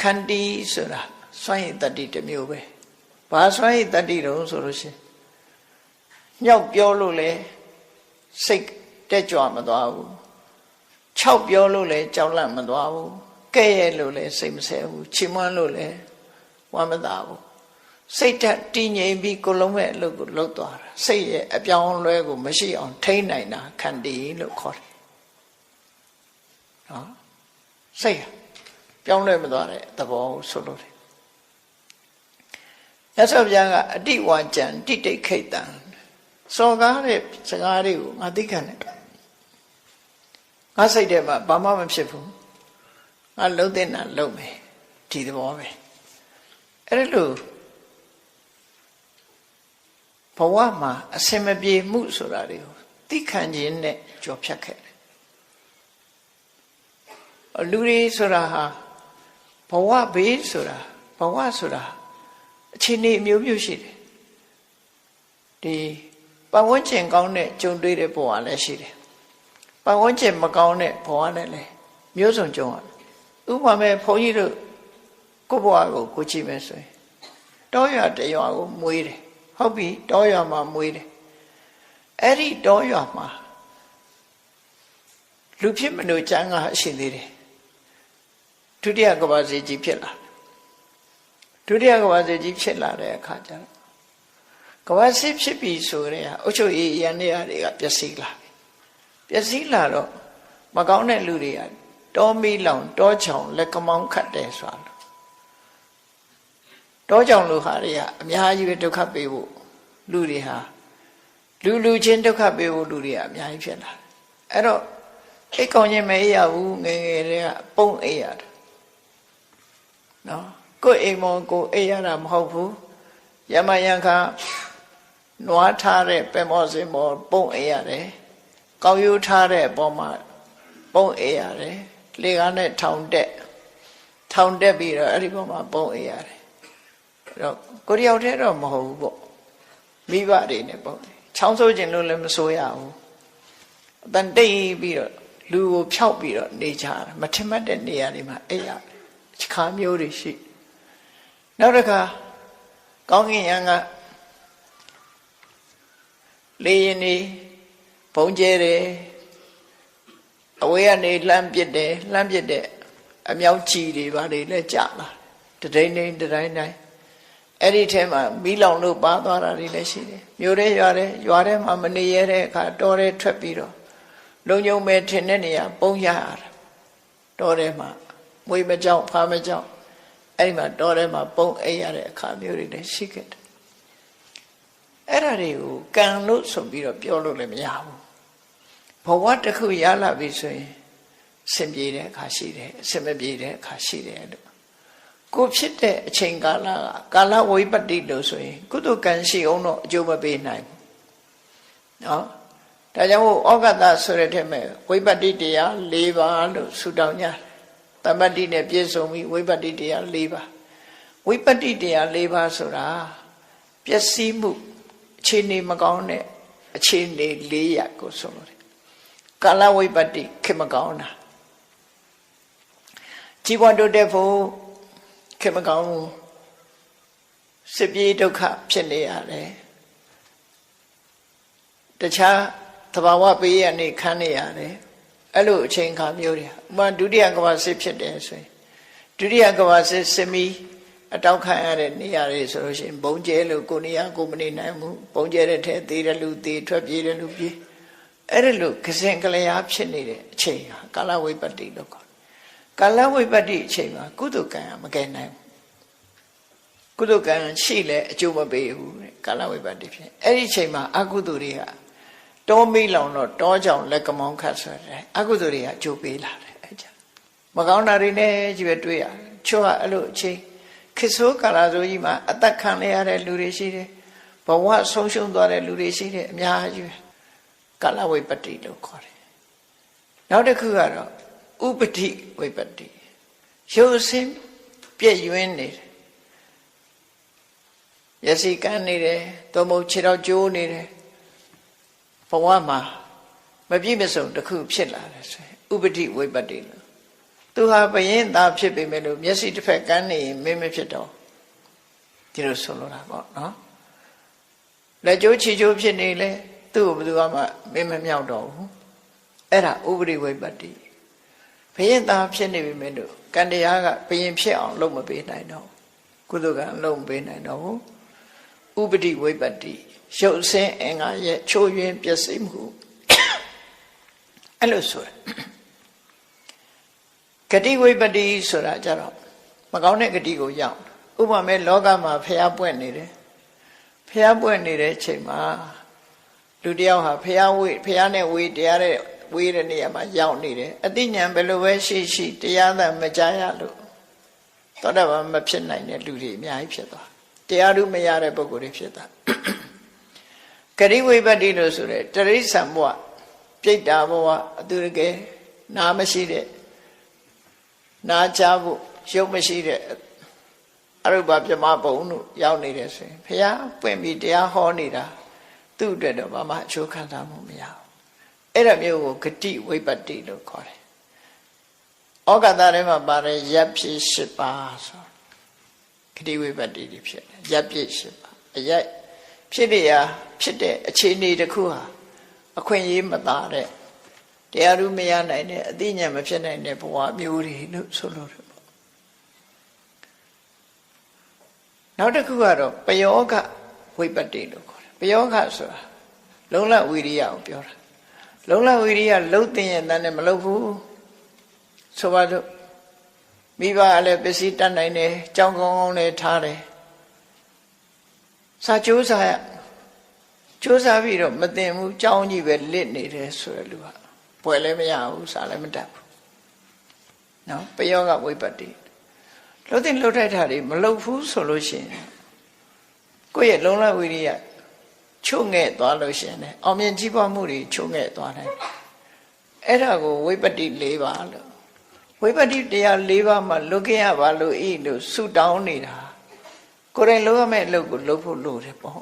ခန္တီဆိုတာစွန့်ရည်တတိတစ်မျိုးပဲဘာစွန့်ရည်တတိတုံးဆိုလို့ရှိရင်မြောက်ပြောလို့လဲစိတ်တက်ကြွမသွားဘူး၆ပြောလို့လဲကြောက်လန့်မသွားဘူးကဲ့ရဲ့လို့လဲစိတ်မဆဲဘူးချီးမွမ်းလို့လဲဝမ်းမသာဘူးစိတ်ဓာတ်တည်ငြိမ်ပြီးကိုလုံးမဲ့အလုပ်ကိုလုပ်သွားတာစိတ်ရဲ့အပြောင်းအလဲကိုမရှိအောင်ထိန်းနိုင်တာခန္တီလို့ခေါ်တယ်နော်စိတ်ပြောင်းလဲမသွားတဲ့သဘောကိုဆိုလို့တယ်ရသော်ဗျာကအတိဝါကြံတိတိတ်ခိတ်တံစော်ကားတဲ့စကားတွေကိုငါသိခံတယ်ငါစိတ်ထဲမှာဘာမှမဖြစ်ဘူးငါလုံးတဲ့နာလုံးမယ်ဒီသဘောပဲအဲ့လိုဘဝမှာအစင်မပြေမှုဆိုတာတွေကိုသိခံခြင်းနဲ့ကြော်ဖြတ်ခဲ့တယ်လူတွေဆိုတာဟာဘဝဘေးဆိုတာဘဝဆိုတာအခြေအနေအမျိုးမျိုးရှိတယ်ဒီပတ်ဝန်းကျင်ကောင်းတဲ့ကြုံတွေ့တဲ့ဘဝလည်းရှိတယ်ပတ်ဝန်းကျင်မကောင်းတဲ့ဘဝနဲ့လည်းမျိုးစုံကြုံရတယ်ဥပမာမဲ့ဘုန်းကြီးတို့ကိုယ့်ဘဝကိုကြည့်မယ်ဆိုရင်တောရွာတရွာကိုမွေးတယ်ဟုတ်ပြီတောရွာမှာမွေးတယ်အဲ့ဒီတောရွာမှာလူဖြစ်မလို့ကျမ်းကအရှိသေးတယ်ဒုတိယကမ္ဘာစစ်ကြီးဖြစ်လာဒုတိယကမ္ဘာစစ်ကြီးဖြစ်လာတဲ့အခါကျတော့ကမ္ဘာစစ်ဖြစ်ပြီဆိုကြတဲ့အုပ်ချုပ်ရေးရန်တွေကပျက်စီးလာပျက်စီးလာတော့မကောင်းတဲ့လူတွေကတောမီးလောင်တောချောင်လက်ကမောင်းခတ်တယ်ဆိုတာတောချောင်လူဟာတွေကအများကြီးပဲဒုက္ခပေးဖို့လူတွေဟာလူချင်းဒုက္ခပေးဖို့လူတွေကအများကြီးဖြစ်လာတယ်အဲ့တော့အိတ်ကောင်းခြင်းမအေးရဘူးငယ်ငယ်တွေကပုံအေးရတယ်နော်ကိုယ်အိမ်မောကိုအေးရတာမဟုတ်ဘူးယမယံခါနွားထားတဲ့ပဲမောစင်မောပုံအေးရတယ်ကောက်ရိုးထားတဲ့အပေါ်မှာပုံအေးရတယ်လေကားနဲ့ထောင်တက်ပြီးတော့အဲ့ဒီပေါ်မှာပုံအေးရတယ်အဲ့တော့ကိုယ်တယောက်တည်းတော့မဟုတ်ဘူးပေါ့မိဘတွေနဲ့ပုံချောင်းဆိုးခြင်းလို့လည်းမဆိုရဘူးအတန်တိတ်ပြီးတော့လူကိုဖျောက်ပြီးတော့နေကြတာမထင်မှတ်တဲ့နေရာတွေမှာအဲ့ရခါမျိုးတွေရှိနောက်တစ်ခါကောင်းကင်ယံကလေရင်နေဘုံကျဲတယ်အဝေးကနေလှမ်းပစ်တဲ့အမြောက်ကြီးတွေဘာတွေလဲကြာလာတတိုင်းတိုင်းအဲ့ဒီထဲမှာမီးလောင်လို့ပါသွားတာတွေလည်းရှိတယ်မြို့ထဲရွာထဲမှာမနေရတဲ့အခါတောထဲထွက်ပြီးတော့လုံုံမဲ့ထင်တဲ့နေရာပုံရရတာတောထဲမှာမွေးမကြောက်ဖားမကြောက်အဲ့ဒီမှာတောထဲမှာပုံအိပ်ရတဲ့အခါမျိုးတွေလည်းရှိခဲ့တယ်အဲ့ဒါတွေကိုကံလို့ဆိုပြီးတော့ပြောလို့လည်းမရဘူးဘဝတစ်ခုရလာပြီဆိုရင်အဆင်ပြေတဲ့အခါရှိတယ်အဆင်မပြေတဲ့အခါရှိတယ်လို့ကိုဖြစ်တဲ့အချိန်ကာလကကာလဝိပတ္တိလို့ဆိုရင်ကုသကံရှိအောင်တော့အကျိုးမပေးနိုင်ဘူးနော်ဒါကြောင့်မို့ဩဃတဆိုတဲ့ထဲမှာဝိပတ္တိတရား၄ပါးလို့ဆုတောင်းကြတမ္ပတ္တိနဲ့ပြည့်စုံပြီးဝိပတ္တိတရား၄ပါးဝိပတ္တိတရား၄ပါးဆိုတာပျက်စီးမှုအခြေအနေမကောင်းတဲ့အခြေအနေ၄ရပ်ကိုဆိုလို့ကာလဝိပတ္တိခေမကောင်းတာជីវတိုးတက်ဖို့ ခင်မကောင်းဘူးစစ်ပြေးဒုက္ခဖြစ်နေရတယ်တခြားသဘာဝပေးရနေခံနေရတယ်အဲ့လိုအချိန်ခါမျိုးတွေဥပမာဒုတိယကမ္ဘာစစ်ဖြစ်တယ်ဆိုရင်ဒုတိယကမ္ဘာစစ်စစ်မီအတောက်ခံရတဲ့နေရာတွေဆိုလို့ရှိရင်ဘုံကျဲလို့ကိုနေရကိုမနေနိုင်ဘူးဘုံကျဲတဲ့ထဲသေးတယ်လူသေးထွက်ပြေးတယ်လူပြေးအဲ့ဒါလို့ကစင်ကလျာဖြစ်နေတဲ့အချိန်ဟာကာလဝိပတ္တိလို့ခေါ်တယ်ကာလဝိပတ္တိအချိန်မှာကုသကံမကဲနိုင်ဘူးကုသကံရှိလဲအကျိုးမပေးဘူးတဲ့ကာလဝိပတ္တိဖြစ်အဲ့ဒီအချိန်မှာအကုသိုလ်တွေကတောမိလောင်တော့တောကြောင့်လက်ကမောင်းခတ်ဆိုတယ်အကုသိုလ်တွေကအကျိုးပေးလာတယ်အဲ့ကြမကောင်းတာတွေနဲ့ကြီးပဲတွေ့ရတယ်ချောကအဲ့လိုအချိန်ခေတ်ဆိုးကာလဆိုကြီးမှာအသက်ခံရတဲ့လူတွေရှိတယ်ဘဝဆုံးရှုံးသွားတဲ့လူတွေရှိတယ်အများကြီးပဲကာလဝိပတ္တိလို့ခေါ်တယ်နောက်တစ်ခုကတော့ဥပတိဝိပတ္တိရုပ်ဆင်းပြည့်ယွင်းနေတယ်မျက်စိကန်းနေတယ်သို့မဟုတ်ခြေထောက်ကျိုးနေတယ်ဘဝမှာမပြည့်မစုံတစ်ခုဖြစ်လာတယ်ဆိုရင်ဥပတိဝိပတ္တိလို့သူဟာဘယင်းသားဖြစ်ပေမဲ့လို့မျက်စိတစ်ဖက်ကန်းနေရင်မင်းမဖြစ်တော့ဒီလိုဆိုလိုတာပေါ့နော်လက်ကျိုးခြေကျိုးဖြစ်နေလေသူ့ကိုဘယ်သူမှမင်းမမြောက်တော့ဘူးအဲ့ဒါဥပတိဝိပတ္တိဘယင်းသားဖြစ်နေပေမဲ့လို့ကံတရားကဘယင်းဖြစ်အောင်လုပ်မပေးနိုင်တော့ကုသကံလုပ်မပေးနိုင်တော့ဘူးဥပတိဝိပတ္တိရုပ်ဆင်းအင်္ဂါရဲ့ချိုးယွင်းပျက်စီးမှုအဲ့လိုဆိုရဂတိဝိပတ္တိဆိုတာကြတော့မကောင်းတဲ့ဂတိကိုရောက်ဥပမာလောကမှာဖျားပွင့်နေတယ်ဖျားပွင့်နေတဲ့ချိန်မှာလူတယောက်ဟာဖျားနဲ့ဝေးတရားတဲ့ဝေးတဲ့နေရာမှာရောက်နေတယ်အတိညာဏ်ဘယ်လိုပဲရှိတရားသာမကြားရလို့သောတာပန်မဖြစ်နိုင်တဲ့လူတွေအများကြီးဖြစ်သွားတရားဓုမရတဲ့ပုဂ္ဂိုလ်တွေဖြစ်သွားဂတိဝိပတ္တိလို့ဆိုတဲ့တရိစ္ဆာန်ဘဝပြိတ္တာဘဝအတူတကယ်နာမရှိတဲ့နာချဖို့ရုပ်မရှိတဲ့အရုပပြမဘုံတို့ရောက်နေတယ်ဆိုရင်ဘုရားပွင့်ပြီးတရားဟောနေတာသူ့အတွက်တော့ဘာမှအကျိုးခံစားမှုမရဘူးအဲ့ဒါမျိုးကိုဂတိဝိပတ္တိလို့ခေါ်တယ်ဩဃတထဲမှာပါတယ်ရပ်ဖြစ်၈ပါးဆိုဂတိဝိပတ္တိတွေဖြစ်တယ်ရပ်ဖြစ်၈ပါးအရပ်ဖြစ်ရဖြစ်တဲ့အခြေအနေတစ်ခုဟာအခွင့်အရေးမသာတဲ့တရားဓုမရနိုင်တဲ့အသိဉာဏ်မဖြစ်နိုင်တဲ့ဘဝမျိုးတွေလို့ဆိုလို့တယ်ပေါ့နောက်တစ်ခုကတော့ပယောဂဝိပတ္တိလို့ခေါ်တယ်ပယောဂဆိုတာလုံလဝိရိယကိုပြောတာလုံလဝိရိယလှုပ်တင်ရတဲ့နဲ့မလှုပ်ဘူးဆိုပါတော့မိဘလည်းပစ္စည်းတတ်နိုင်တယ်ကြောင်းကောင်းကောင်းလည်းထားတယ်စာကြိုးစားပြီးတော့မတင်ဘူးကြောင်းကြီးပဲလစ်နေတယ်ဆိုရလူဟာပွဲလည်းမရဘူးစာလည်းမတတ်ဘူးနော်ပယောဂဝိပတ္တိလှုပ်တင်လှုပ်ထိုက်တာတွေမလှုပ်ဘူးဆိုလို့ရှိရင်ကိုယ့်ရဲ့လုံလဝိရိယချုံငဲ့သွားလို့ရှိရင်အောင်မြင်ကြီးပွားမှုတွေချုံငဲ့သွားတယ်အဲ့ဒါကိုဝိပတ္တိ၄ပါးလို့ဝိပတ္တိတရား၄ပါးမှာလွတ်ခဲ့ရပါလို့ဤလို့ဆုတောင်းနေတာကိုယ်တိုင်လုပ်ရမယ့်အလုပ်ကိုလုပ်ဖို့လိုတယ်ပေါ့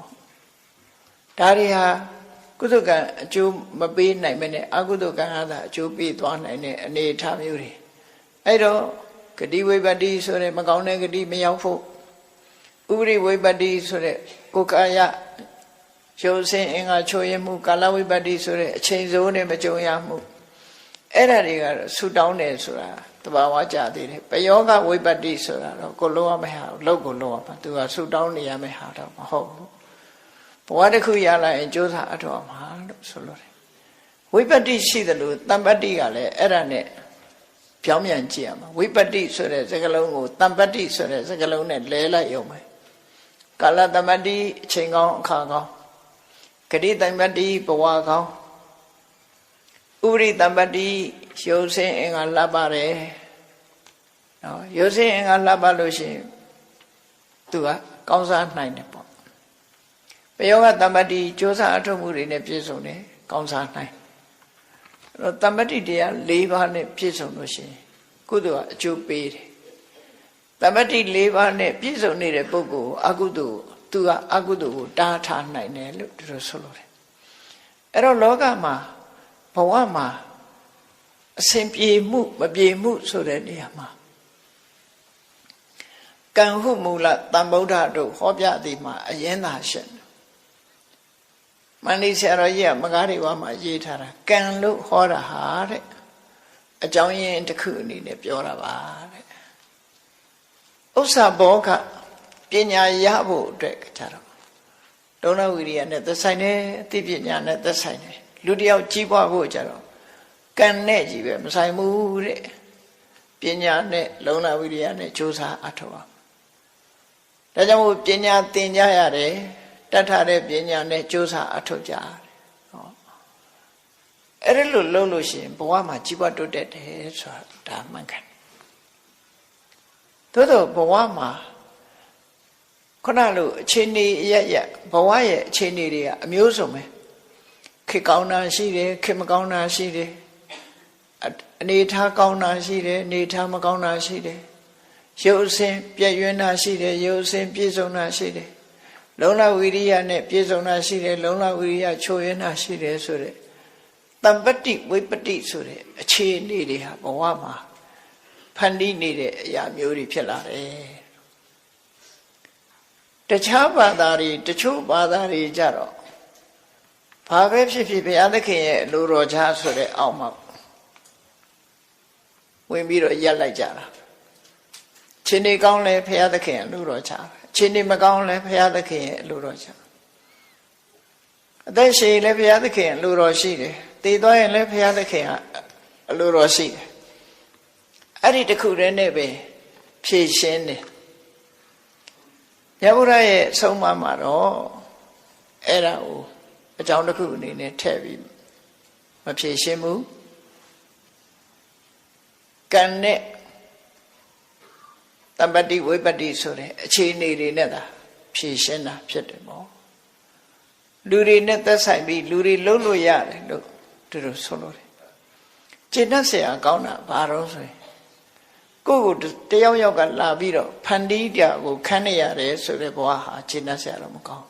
ဒါတွေဟာကုသကံအကျိုးမပေးနိုင်မနဲ့အကုသကံဟာသာအကျိုးပေးသွားနိုင်တဲ့အနေအထားမျိုးတွေအဲ့တော့ဂတိဝိပတ္တိဆိုတဲ့မကောင်းတဲ့ဂတိမရောက်ဖို့ဥပရိဝိပတ္တိဆိုတဲ့ကိုယ်ကာယရုပ်ဆင်းအင်္ဂါချိုးရမှုကာလဝိပတ္တိဆိုတဲ့အချိန်စိုးနဲ့မကြုံရမှုအဲ့ဒါတွေကတော့ဆူတောင်းတယ်ဆိုတာတဘာဝကြသေးတယ်ပယောဂဝိပတ္တိဆိုတာတော့ကိုလုံးဝမဟာလောက်ကိုလုံးဝပါသူကဆူတောင်းနေရမယ့်ဟာတော့မဟုတ်ဘူးဘဝတစ်ခုရလာရင်ကြိုးစားအထောက်မှာလို့ဆိုလို့တယ်ဝိပတ္တိရှိတယ်လို့တမ္ပတ္တိကလည်းအဲ့ဒါနဲ့ပြောင်းပြန်ကြည့်ရမှာဝိပတ္တိဆိုတဲ့စကားလုံးကိုတမ္ပတ္တိဆိုတဲ့စကားလုံးနဲ့လဲလိုက်ရုံပဲကာလတမ္ပတ္တိအချိန်ကောင်းအခါကောင်းဂတိတမ္ပတ္တိဘဝကောင်းဥပရိတမ္ပတ္တိရုပ်ဆင်းအင်္ဂါလှပတယ်နော်ရုပ်ဆင်းအင်္ဂါလှပလို့ရှိရင်သူကကောင်းစားနိုင်တယ်ပေါ့ပယောဂတမ္ပတ္တိကြိုးစားအထောက်မှုတွေနဲ့ပြည့်စုံတယ်ကောင်းစားနိုင်အဲ့တော့တမ္ပတ္တိတရား၄ပါးနဲ့ပြည့်စုံလို့ရှိရင်ကုသိုလ်ကအကျိုးပေးတယ်တမ္ပတ္တိ၄ပါးနဲ့ပြည့်စုံနေတဲ့ပုဂ္ဂိုလ်အကုသိုလ်သူကအကုသိုလ်ကိုတားထားနိုင်တယ်လို့ဒီလိုဆိုလို့တယ်အဲ့တော့လောကမှာဘဝမှာအစဉ်ပြေမှုမပြေမှုဆိုတဲ့နေရာမှာ ကံဟုမူလတန်ဗုဒ္ဓတို့ဟောပြသည်မှာအရင်သာရှင်မန္တိဆရာတော်ကြီးကမကားတွေဝါမှာရေးထားတာကံလို့ဟောတာဟာတဲ့အကြောင်းရင်းတစ်ခုအနေနဲ့ပြောတာပါတဲ့ဥစ္စာဘောကပညာရဖို့အတွက်ကြတော့လုံလဝိရိယနဲ့သက်ဆိုင်တယ်အသိပညာနဲ့သက်ဆိုင်တယ်လူတယောက်ကြီးပွားဖို့ကြတော့ကံနဲ့ကြီးပဲမဆိုင်ဘူးတဲ့ပညာနဲ့လုံလဝိရိယနဲ့ကြိုးစားအထောက်အောင်ဒါကြောင့်မို့ပညာသင်ကြရတယ်တတ်ထားတဲ့ပညာနဲ့ကြိုးစားအထောက်ကြရတယ်ဟောအဲ့ဒါလို့လုပ်လို့ရှိရင်ဘဝမှာကြီးပွားတိုးတက်တယ်ဆိုတာဒါမှန်ကန်သို့တော့ဘဝမှာခုနလိုအခြေအနေရရဘဝရဲ့အခြေအနေတွေကအမျိုးစုံပဲခေကောင်းတာရှိတယ်ခေမကောင်းတာရှိတယ်အနေထားကောင်းတာရှိတယ်အနေထားမကောင်းတာရှိတယ်ရုပ်အစဉ်ပြည့်ရွံ့တာရှိတယ်ရုပ်အစဉ်ပြည့်စုံတာရှိတယ်လုံလဝိရိယနဲ့ပြည့်စုံတာရှိတယ်လုံလဝိရိယချိုးရင်းတာရှိတယ်ဆိုတဲ့တမ္ပတိဝိပတိဆိုတဲ့အခြေအနေတွေဟာဘဝမှာဖန်တီးနေတဲ့အရာမျိုးတွေဖြစ်လာတယ်တခြားဘာသာတွေတချို့ဘာသာတွေကြတော့ဘာပဲဖြစ်ဖြစ်ဘုရားသခင်ရဲ့အလိုတော်ချဆိုတဲ့အောက်မှာဝင်ပြီးတော့ရက်လိုက်ကြတာခြေနေကောင်းလဲဘုရားသခင်အလိုတော်ချခြေနေမကောင်းလဲဘုရားသခင်ရဲ့အလိုတော်ချအသက်ရှင်လဲဘုရားသခင်အလိုတော်ရှိတယ်တည်သွားရင်လဲဘုရားသခင်ကအလိုတော်ရှိတယ်အဲ့ဒီတခုတည်းနဲ့ပဲဖြည့်ရှင်းတယ်မြတ်ဗုဒ္ဓရဲ့ဆုံးမမှာတော့အဲ့ဒါကိုအကြောင်းတစ်ခုအနေနဲ့ထည့်ပြီးမဖြည့်ရှင်းဘူးကံနဲ့တမ္ပတိဝိပတိဆိုတဲ့အခြေအနေတွေနဲ့သာဖြည့်ရှင်းတာဖြစ်တယ်ပေါ့လူတွေနဲ့သက်ဆိုင်ပြီးလူတွေလုံးလို့ရတယ်လို့သူတို့ဆိုလို့တယ်ကျင့်တတ်เสียကောင်းတာဘာလို့ဆိုရင်ကိုယ့်ကိုတယောက်ယောက်ကလာပြီးတော့ဖန်တီးကြကိုခန်းနေရတယ်ဆိုတဲ့ဘဝဟာကျင့်တတ်เสียတော့မကောင်း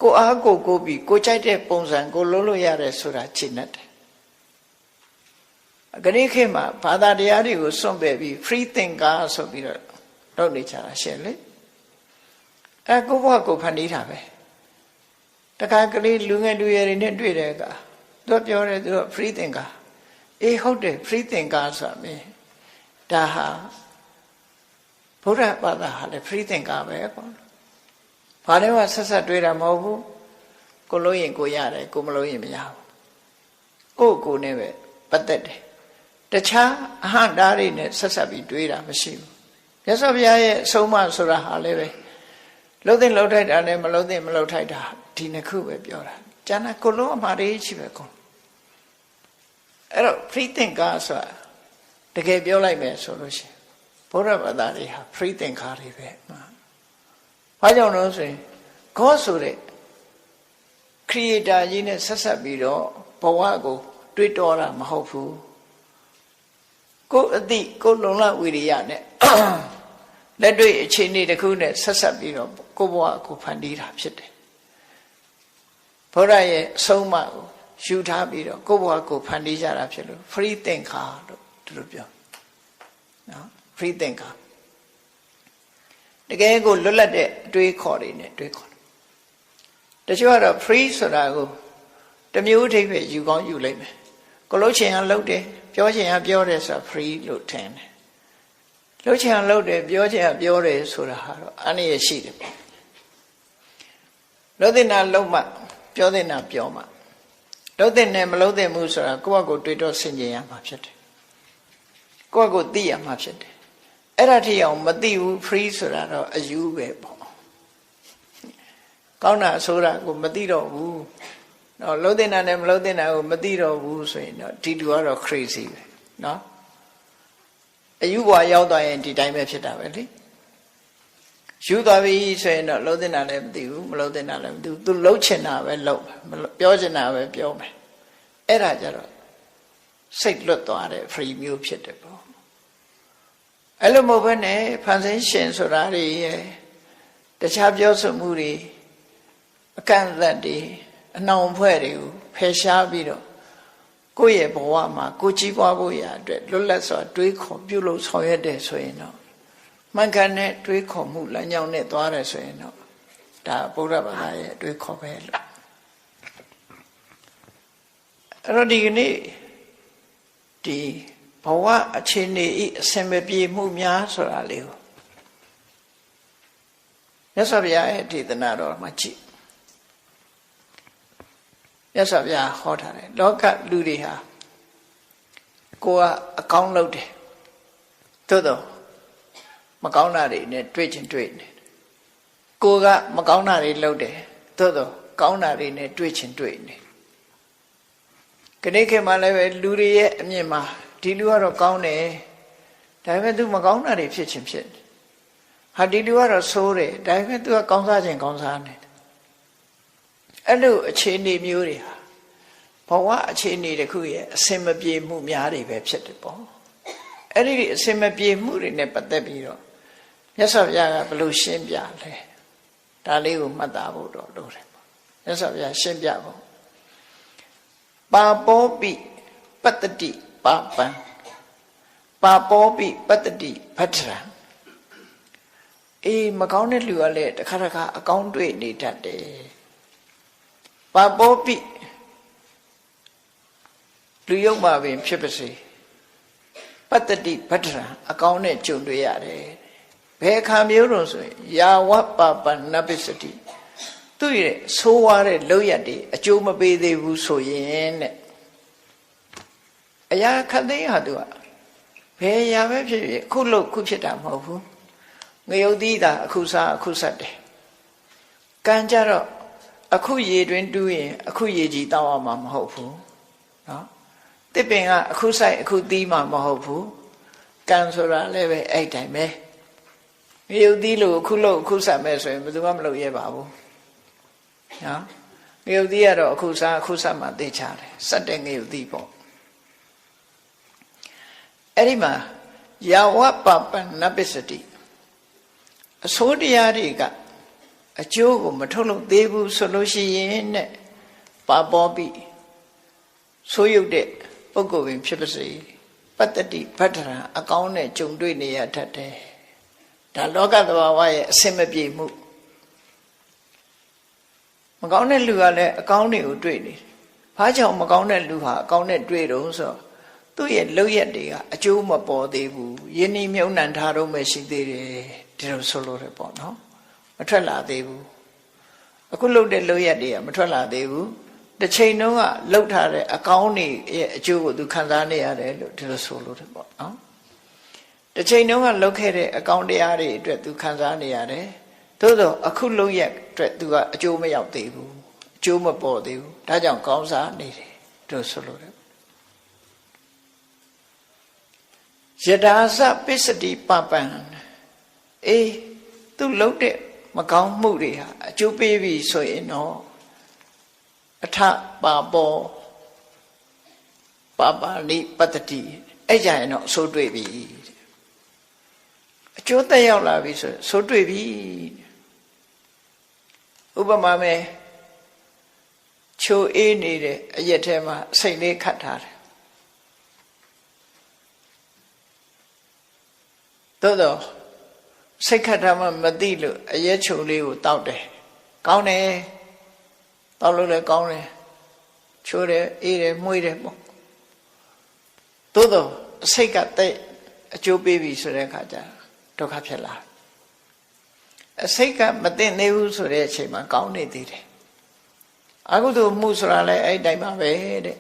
ကိုအားကိုပြီးကိုကြိုက်တဲ့ပုံစံကိုလုံးလို့ရတယ်ဆိုတာကျင့်တတ်တယ်ခဏခေတ်မှာဘာသာတရားတွေကိုစွန့်ပယ်ပြီး free thinker ဆိုပြီးတော့လုပ်နေကြတာရှင်းလေကိုဘဝကိုဖန်တီးတာပဲတခါကလေးလူငယ်လူရွယ်တွေနဲ့တွေ့တဲ့အခါသူပြောတယ်သူက free thinker အေးဟုတ်တယ် free thinker ဆိုတာမင်းဒါဟာဘုရားဘာသာဟာလေ free thinker ပဲပေါ့ဘာလဲမှဆက်ဆက်တွေးတာမဟုတ်ဘူးကိုလို့ရင်ကိုရတယ်ကိုမလို့ရင်မရဘူးကိုနဲ့ပဲပတ်သက်တယ်တခြားအဟံဓာတ်တွေနဲ့ဆက်ဆက်ပြီးတွေးတာမရှိဘူးမြတ်စွာဘုရားရဲ့အဆုံးအမဆိုတာဟာလည်းပဲလှုပ်တဲ့လှုပ်ထိုက်တာနဲ့မလှုပ်တဲ့မလှုပ်ထိုက်တာဒီနှစ်ခုပဲပြောတာကျန်တာကိုလုံးအမှားတွေရှိပဲကောအဲ့တော့ free thinker ဆိုတာတကယ်ပြောလိုက်မယ်ဆိုလို့ရှိရင်ဘုရားဘာသာတွေဟာ free thinker တွေပဲဘာကြောင့်လဲဆိုရင် God ဆိုတဲ့ creator ကြီးနဲ့ဆက်ဆက်ပြီးတော့ဘဝကိုတွေးတောတာမဟုတ်ဘူးကိုယ်အသိကိုယ်လုံလဝိရိယနဲ့လက်တွေ့အခြေအနေတစ်ခုနဲ့ဆက်ဆက်ပြီးတော့ကိုယ်ဘဝကိုဖန်တီးတာဖြစ်တယ်ဘုရားရဲ့အဆုံးအမကိုယူထားပြီးတော့ကိုယ်ဘဝကိုဖန်တီးကြတာဖြစ်လို့ free thinker လို့သူတို့ပြောနော် free thinker တကယ်ကိုလွတ်လပ်တဲ့အတွေးခေါ်တွေနဲ့တွေးခေါ်တယ်တချို့ကတော့ free ဆိုတာကိုတမျိုးအထိပ်ပဲယူကောင်းယူလိုက်မယ်ကိုလှုပ်ချင်အောင်လှုပ်တယ်ပြောချင်အောင်ပြောတယ်ဆိုတာ free လို့ထင်တယ်လှုပ်ချင်အောင်လှုပ်တယ်ပြောချင်အောင်ပြောတယ်ဆိုတာဟာတော့အနည်းရရှိတယ်ပေါ့လှုပ်တဲ့နာလှုပ်မှပြောတဲ့နာပြောမှလှုပ်တဲ့နဲ့မလှုပ်တဲ့မှုဆိုတာကိုယ့်အကိုတွေးတော့ဆင်ခြင်ရမှာဖြစ်တယ်ကိုယ့်အကိုသိရမှာဖြစ်တယ်အဲ့ဒါထိအောင်မသိဘူး free ဆိုတာတော့အယူပဲပေါ့ကောင်းတာအဆိုးတာကိုမသိတော့ဘူးနော်လှုပ်တဲ့နာနဲ့မလှုပ်တဲ့နာကိုမသိတော့ဘူးဆိုရင်တော့ဒီလူကတော့ crazy ပဲနော်အယူဘွားရောက်သွားရင်ဒီတိုင်းပဲဖြစ်တာပဲလေယူသွားပြီဆိုရင်တော့လှုပ်တဲ့နာလည်းမသိဘူးမလှုပ်တဲ့နာလည်းမသိဘူးသူလှုပ်ချင်တာပဲလှုပ်ပြောချင်တာပဲပြောမယ်အဲ့ဒါကြတော့စိတ်လွတ်သွားတဲ့ free မျိုးဖြစ်တယ်ပေါ့အဲ့လိုမဟုတ်ဘဲနဲ့ဖန်ဆင်းရှင်ဆိုတာတွေရဲ့တခြားပြောဆိုမှုတွေအကန့်အသတ်တွေအနှောင်ဖွဲ့တွေကိုဖယ်ရှားပြီးတော့ကိုယ့်ရဲ့ဘဝမှာကိုကြီးပွားဖို့ရအတွက်လွတ်လပ်စွာတွေးခေါ်ပြုလုပ်ဆောင်ရွက်တယ်ဆိုရင်တော့ မှန်ကန်တဲ့တွေးခေါ်မှုလမ်းကြောင်းနဲ့သွားတယ်ဆိုရင်တော့ဒါဗုဒ္ဓဘာသာရဲ့တွေးခေါ်ပဲလို့အဲ့တော့ဒီကနေ့ဒီဘဝအခြေအနေဤအစင်မပြေမှုများဆိုတာလေးကိုမြတ်စွာဘုရားရဲ့ဒေသနာတော်မှာကြည့်မြတ်စွာဘုရားဟောထားတယ်လောကလူတွေဟာကိုယ်ကအကောင်းလုပ်တယ်သို့တော့မကောင်းတာတွေနဲ့တွေ့ချင်းတွေ့နေကိုယ်ကမကောင်းတာတွေလုပ်တယ်သို့တော့ကောင်းတာတွေနဲ့တွေ့ချင်းတွေ့နေခဏခေတ်မှလည်းပဲလူတွေရဲ့အမြင်မှာဒီလူကတော့ကောင်းတယ်ဒါပေမဲ့သူမကောင်းတာတွေဖြစ်ချင်းဖြစ်တယ်ဟာဒီလူကတော့ဆိုးတယ်ဒါပေမဲ့သူကကောင်းစားခြင်းကောင်းစားနေတယ်အဲ့လိုအခြေအနေမျိုးတွေဟာဘဝအခြေအနေတစ်ခုရဲ့အစင်မပြေမှုများတွေပဲဖြစ်တယ်ပေါ့အဲ့ဒီအစင်မပြေမှုတွေနဲ့ပတ်သက်ပြီးတော့မြတ်စွာဘုရားကဘယ်လိုရှင်းပြလဲဒါလေးကိုမှတ်သားဖို့တော့လိုတယ်ပေါ့မြတ်စွာဘုရားရှင်းပြဖို့ပါပောပိပတ္တိပါပံပါပောပိပတ္တိဗတ္ထရံအေးမကောင်းတဲ့လူကလည်းတစ်ခါတစ်ခါအကောင်းတွေ့နေတတ်တယ်ပါပောပိလူယုံမှာပင်ဖြစ်ပါစေပတ္တိဗတ္ထရံအကောင်းနဲ့ကြုံတွေ့ရတယ်ဘယ်အခါမျိုးတော့ဆိုရင်ယာဝပပနပစ္စတိသူ့ရဲ့ဆိုးဝါးတဲ့လောက်ရတွေအကျိုးမပေးသေးဘူးဆိုရင်တဲ့အရာခတ်သိမ်းဟာသူကဘယ်အရာပဲဖြစ်ဖြစ်ခုလို့ခုဖြစ်တာမဟုတ်ဘူးငရုတ်သီးတာအခုစားအခုဆက်တယ်ကံကြတော့အခုရေတွင်တူးရင်အခုရေကြီးတောင်းအောင်မှာမဟုတ်ဘူးနော်တစ်ပင်ကအခုဆိုင်အခုသီးမှာမဟုတ်ဘူးကံဆိုတာလည်းပဲအဲ့တိုင်းပဲငရုတ်သီးလို့အခုလို့အခုဆက်မဲ့ဆိုရင်ဘယ်သူမှမလုပ်ရဲပါဘူးနော်ငရုတ်သီးကတော့အခုစားအခုဆက်မှသိချတယ်စက်တဲ့ငရုတ်သီးပေါ့အဲ့ဒီမှာယာဝပပနပစ္စတိအစိုးတရားတွေကအကျိုးကိုမထုတ်လို့သေးဘူးဆိုလို့ရှိရင်နဲ့ပါပောပိဆိုးရုပ်တဲ့ပုဂ္ဂိုလ်ပင်ဖြစ်ပါစေပတ္တိဗတ္ထရံအကောင်းနဲ့ကြုံတွေ့နေရတတ်တယ်ဒါလောကသဘာဝရဲ့အစင်မပြေမှုမကောင်းတဲ့လူကလည်းအကောင်းတွေကိုတွေ့နေဘာကြောင့်မကောင်းတဲ့လူဟာအကောင်းနဲ့တွေ့တော့ဆိုသူ့ရဲ့လုပ်ရက်တွေကအကျိုးမပေါ်သေးဘူးယဉ်ဤမြုံနှံထားတော့မှရှိသေးတယ်ဒီလိုဆိုလို့ရပေါ့နော်မထွက်လာသေးဘူးအခုလုပ်တဲ့လုပ်ရက်တွေကမထွက်လာသေးဘူးတစ်ချိန်တုန်းကလှုပ်ထားတဲ့အကောင်းတွေရဲ့အကျိုးကိုသူခံစားနေရတယ်လို့ဒီလိုဆိုလို့ရပေါ့နော်တစ်ချိန်တုန်းကလှုပ်ခဲ့တဲ့အကောင်းတရားတွေအတွက်သူခံစားနေရတယ်သို့တော့အခုလုပ်ရက်အတွက်သူကအကျိုးမရောက်သေးဘူးအကျိုးမပေါ်သေးဘူးဒါကြောင့်ကောင်းစားနေတယ်ဒီလိုဆိုလို့ရယဒါစပစ္စတိပပံအေးသူလှုပ်တဲ့မကောင်းမှုတွေဟာအကျိုးပေးပြီဆိုရင်တော့အထပါပောပပလိပတ္တိအဲ့ကြရင်တော့ဆိုးတွေ့ပြီအကျိုးသက်ရောက်လာပြီဆိုဆိုးတွေ့ပြီဥပမာမဲ့ချိုအေးနေတဲ့အရက်ထဲမှာစိတ်လေးခတ်ထားတယ်သို့တော့စိတ်ခတ်ထားမှမသိလို့အရက်ချိုလေးကိုတောက်တယ်ကောင်းတယ်တောက်လို့လည်းကောင်းတယ်ချိုးတယ်အေးတယ်မှုေးတယ်ပေါ့သို့တော့စိတ်ကတဲ့အကျိုးပေးပြီဆိုတဲ့အခါကျဒုက္ခဖြစ်လာအစိတ်ကမသိနေဘူးဆိုတဲ့အချိန်မှာကောင်းနေသေးတယ်အကုသိုလ်မှုဆိုတာလည်းအဲ့တိုင်းပါပဲတဲ့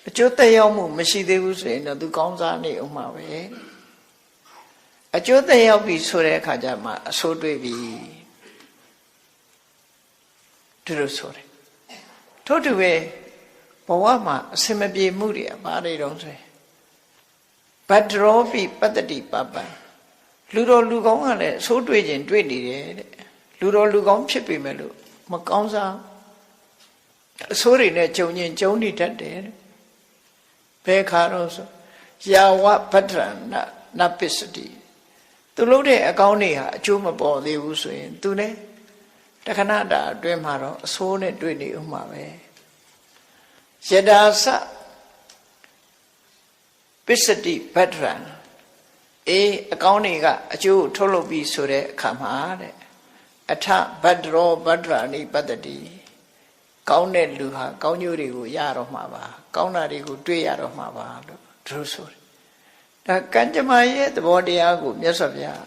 အကျိုးသက်ရောက်မှုမရှိသေးဘူးဆိုရင်တော့သူကောင်းစားနေအောင်မှာပဲအကျိုးသက်ရောက်ပြီဆိုတဲ့အခါကျမှအဆိုးတွေ့ပြီဒီလိုဆိုတယ်ထို့တူပဲဘဝမှာအစင်မပြေမှုတွေအပါတွေတော့ဆိုဘတ်ဒရောပိပတ္တိပပံလူတော်လူကောင်းကလည်းအဆိုးတွေ့ခြင်းတွေ့နေတယ်တဲ့လူတော်လူကောင်းဖြစ်ပေမဲ့လို့မကောင်းစားအဆိုးတွေနဲ့ကြုံရင်ကြုံနေတတ်တယ်ဘယ်ခါတော့ဆိုယာဝဗတ္ထရဏနပစ္စတိသူလုပ်တဲ့အကောင်းတွေဟာအကျိုးမပေါ်သေးဘူးဆိုရင်သူလည်းတခဏတာအတွင်းမှာတော့အဆိုးနဲ့တွေ့နေဥမှာပဲယဒါစပစ္စတိဗတ္ထရံ အေးအကောင်းတွေကအကျိုးထုတ်လုပ်ပြီးဆိုတဲ့အခါမှာတဲ့အထဘဒ္ဒရောဗဒ္ဒရာနိပတ္တိကောင်းတဲ့လူဟာကောင်းကျိုးတွေကိုရတော့မှာပါကောင်းတာတွေကိုတွေ့ရတော့မှာပါလို့သူတို့ဆိုတယ်ဒါကံကြမ္မာရဲ့သဘောတရားကိုမြတ်စွာဘုရား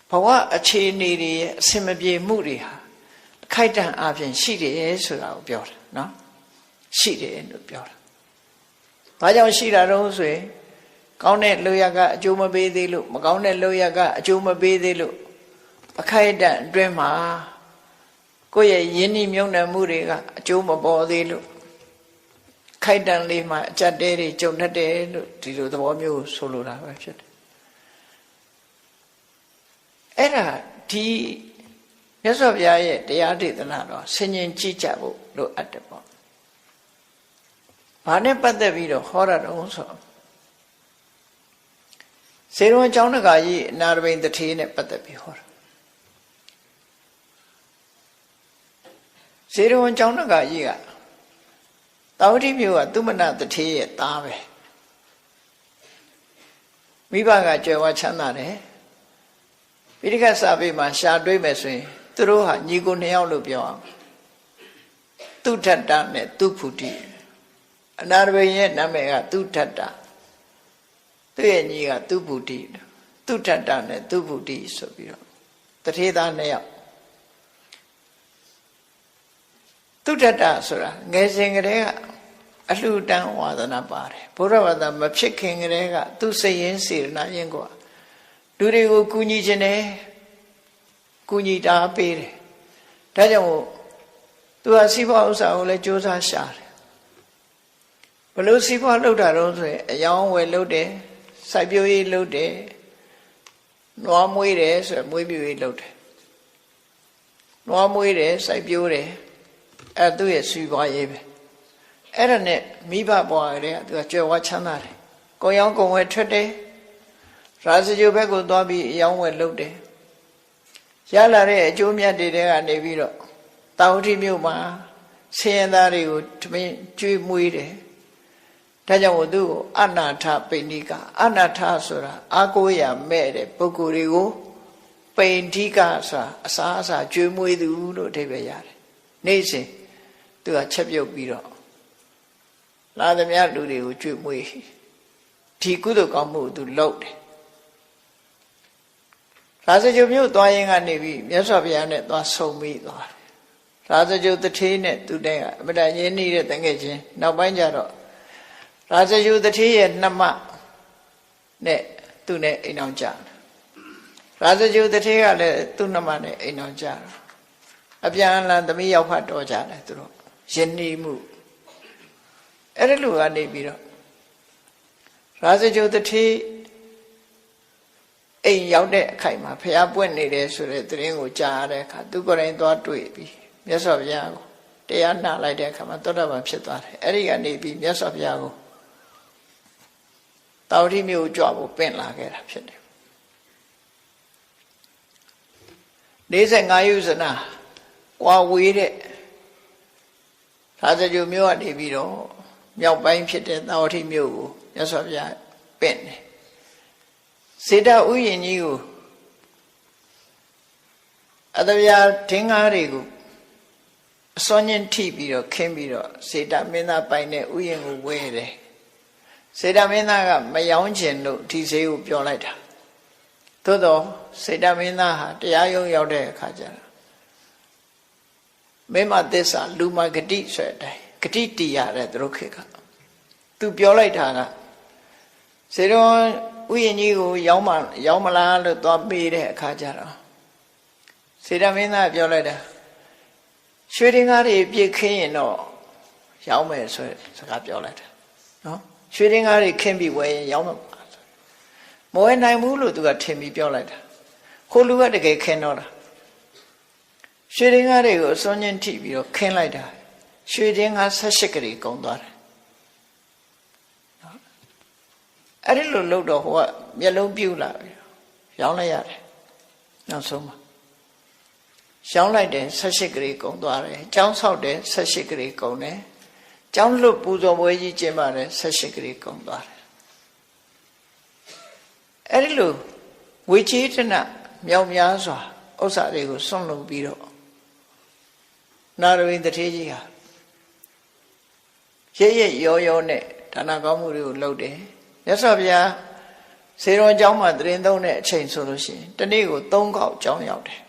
ဘဝအခြေအနေတွေရဲ့အစင်မပြေမှုတွေဟာအခိုက်အတန့်အပြင်ရှိတယ်ဆိုတာကိုပြောတာနော်ရှိတယ်လို့ပြောတာဘာကြောင့်ရှိတာတော့ဆိုရင်ကောင်းတဲ့လုပ်ရကအကျိုးမပေးသေးလို့မကောင်းတဲ့လုပ်ရကအကျိုးမပေးသေးလို့အခိုက်အတန့်အတွင်းမှာကိုယ့်ရဲ့ယဉ်ဤမြုံနယ်မှုတွေကအကျိုးမပေါ်သေးလို့ခိုက်တန်လေးမှာအကြက်တဲတွေကြုံတတ်တယ်လို့ဒီလိုသဘောမျိုးဆိုလိုတာပဲဖြစ်တယ်အဲ့ဒါဒီမြတ်စွာဘုရားရဲ့တရားဒေသနာတော့ဆင်ញင်ကြည့်ကြဖို့လိုအပ်တယ်ပေါ့ဘာနဲ့ပတ်သက်ပြီးတော့ဟောရတော့ဆိုစေရွန်ကျောင်းတကာကြီးအနာရဘိန်တထေးနဲ့ပတ်သက်ပြီးဟောတာစေရွန်ကျောင်းတကာကြီးကတာဝတိမြို့ကသုမနတထေးရဲ့သားပဲမိဘကကြွယ်ဝချမ်းသာတယ်ပိဋကစာပေမှာရှာတွေးမယ်ဆိုရင်သူတို့ဟာညီကိုနှစ်ယောက်လို့ပြောအောင်သူထတ္တနဲ့သူဖုတိအနာရဘိန်ရဲ့နာမည်ကသူထတ္တသူ့ရဲ့ညီကသူဖုတိသူထတ္တနဲ့သူဖုတိဆိုပြီးတော့တထေးသားနှစ်ယောက်သူထတ္တဆိုတာငယ်စဉ်ကတည်းကအလှူဒန်းဝါဒနာပါတယ်ဘုရားဘာသာမဖြစ်ခင်ကတည်းကသူစိတ်ရင်းစေတနာရင်းကလူတွေကိုကူညီခြင်းနဲ့ကူညီတာပေးတယ်ဒါကြောင့်သူဟာစီးပွားဥစ္စာကိုလည်းစူးစမ်းရှာတယ်ဘလို့စီးပွားလုပ်တာတော့ဆိုရင်အယောင်းဝယ်လုပ်တယ်စိုက်ပျိုးရေးလုပ်တယ်နွားမွေးတယ်ဆိုရင်မွေးမြူရေးလုပ်တယ်နွားမွေးတယ်စိုက်ပျိုးတယ်အဲ့သူ့ရဲ့စီးပွားရေးပဲအဲ့ဒါနဲ့မိဘဘွားကလေးကသူကကြွယ်ဝချမ်းသာတယ်ကိုယ်ရောင်းကိုယ်ဝယ်ထွက်တယ်ရာဇဂိုဘက်ကိုသွားပြီးအယောင်းဝယ်လုပ်တယ်ရလာတဲ့အကျိုးမြတ်တွေကနေပြီးတော့တာဝတိမြို့မှာဆင်းရဲသားတွေကိုတမင်ကျွေးမွေးတယ်ဒါကြောင့်သူ့ကိုအနာထပိဏိကအနာထဆိုတာအာကိုရမဲ့တဲ့ပုဂ္ဂိုလ်တွေကိုပိဏိကဆိုတာအစားအစာကျွေးမွေးသူလို့အဓိပ္ပာယ်ရတယ်နေ့စဉ်သူကချက်ပြုတ်ပြီးတော့လာသမျှလူတွေကိုကျွေးမွေးဒီကုသိုလ်ကောင်းမှုသူလုပ်တယ်ရာဇဂိုမြို့သွားရင်ကနေပြီးမြတ်စွာဘုရားနဲ့သွားဆုံပြီးသွားတယ်ရာဇဂိုတထေးနဲ့သူတည်းကအမတန်ရင်းနှီးတဲ့တငယ်ချင်းနောက်ပိုင်းကျတော့ရာဇဂိုတထေးရဲ့နှမနဲ့သူနဲ့အိမ်အောင်ကြတယ်ရာဇဂိုတထေးကလည်းသူ့နှမနဲ့အိမ်အောင်ကြတယ်အပြန်အလှန်သမီးရောက်ဖတ်တော်ကြတယ်သူတို့ယဉ်နှီးမှုအဲ့ဒီလိုကနေပြီးတော့ရာဇဂိုတထေးအိမ်ရောက်တဲ့အခိုက်မှာဖျားပွင့်နေတယ်ဆိုတဲ့သတင်းကိုကြားရတဲ့အခါသူကိုယ်တိုင်သွားတွေ့ပြီးမြတ်စွာဘုရားကိုတရားနာလိုက်တဲ့အခါမှာသောတာပန်ဖြစ်သွားတယ်အဲ့ဒီကနေပြီးမြတ်စွာဘုရားကိုတာဝတိမြို့ကြွဖို့ပင့်လာခဲ့တာဖြစ်တယ်45ယူဇနာကွာဝေးတဲ့ရာဇဂိုမြို့ကနေပြီးတော့မြောက်ပိုင်းဖြစ်တဲ့တာဝတိမြို့ကိုမြတ်စွာဘုရားပင့်တယ်စေတဥယျာဉ်ကြီးကိုအတဗျာထင်းကားတွေကိုအစွမ်းချင်းထိပြီးတော့ခင်းပြီးတော့စေတမင်းသားပိုင်တဲ့ဥယျာဉ်ကိုဝဲတယ်စေတမင်းသားကမယောင်းချင်လို့ဒီဈေးကိုပြောလိုက်တာသို့တော့စေတမင်းသားဟာတရားရုံးရောက်တဲ့အခါကျတော့မေမသစ္စာလူမဂတိဆိုတဲ့အတိုင်းဂတိတီးရတယ်သူတို့ခေတ်ကသူပြောလိုက်တာကစေတော်ဥယျာဉ်ကြီးကိုရောက်မလားလို့သွားပေးတဲ့အခါကျတော့စေတမင်းသားပြောလိုက်တာရွှေတင်ကားတွေပြည့်ခင်းရင်တော့ရောက်မယ်ဆိုတဲ့စကားပြောလိုက်တာနော်ရွှေတင်ကားတွေခင်းပြီးဝယ်ရင်ရောက်မှာမဝယ်နိုင်ဘူးလို့သူကထင်ပြီးပြောလိုက်တာခိုးလူကတကယ်ခင်းတော့တာရွှေတင်ကားတွေကိုအစွန်းချင်းထိပြီးတော့ခင်းလိုက်တာရွှေတင်ကား18ကလေးကုန်သွားတယ်အဲ့ဒီလိုလုပ်တော့ဟိုကမျက်လုံးပြူလာပြီရောင်းလိုက်ရတယ်နောက်ဆုံးမှာရောင်းလိုက်တယ်18ကလေးကုန်သွားတယ်ကျောင်းဆောက်တယ်18ကလေးကုန်တယ်ကျောင်းလွတ်ပူဇော်ပွဲကြီးကျင်းပါတယ်18ကလေးကုန်သွားတယ် အဲ့ဒီလိုဝေချေတနာမြောက်များစွာဥစ္စာတွေကိုစွန့်လုပ်ပြီးတော့နာရဝိတ္ထေကြီးဟာရဲရောနဲ့ဒါနကောင်းမှုတွေကိုလုပ်တယ်မြတ်စွာဘုရားစေတော်ကျောင်းမှာတရင်သုံးတဲ့အချိန်ဆိုလို့ရှိရင်တနေ့ကို3ခေါက်ကျောင်းရောက်တယ်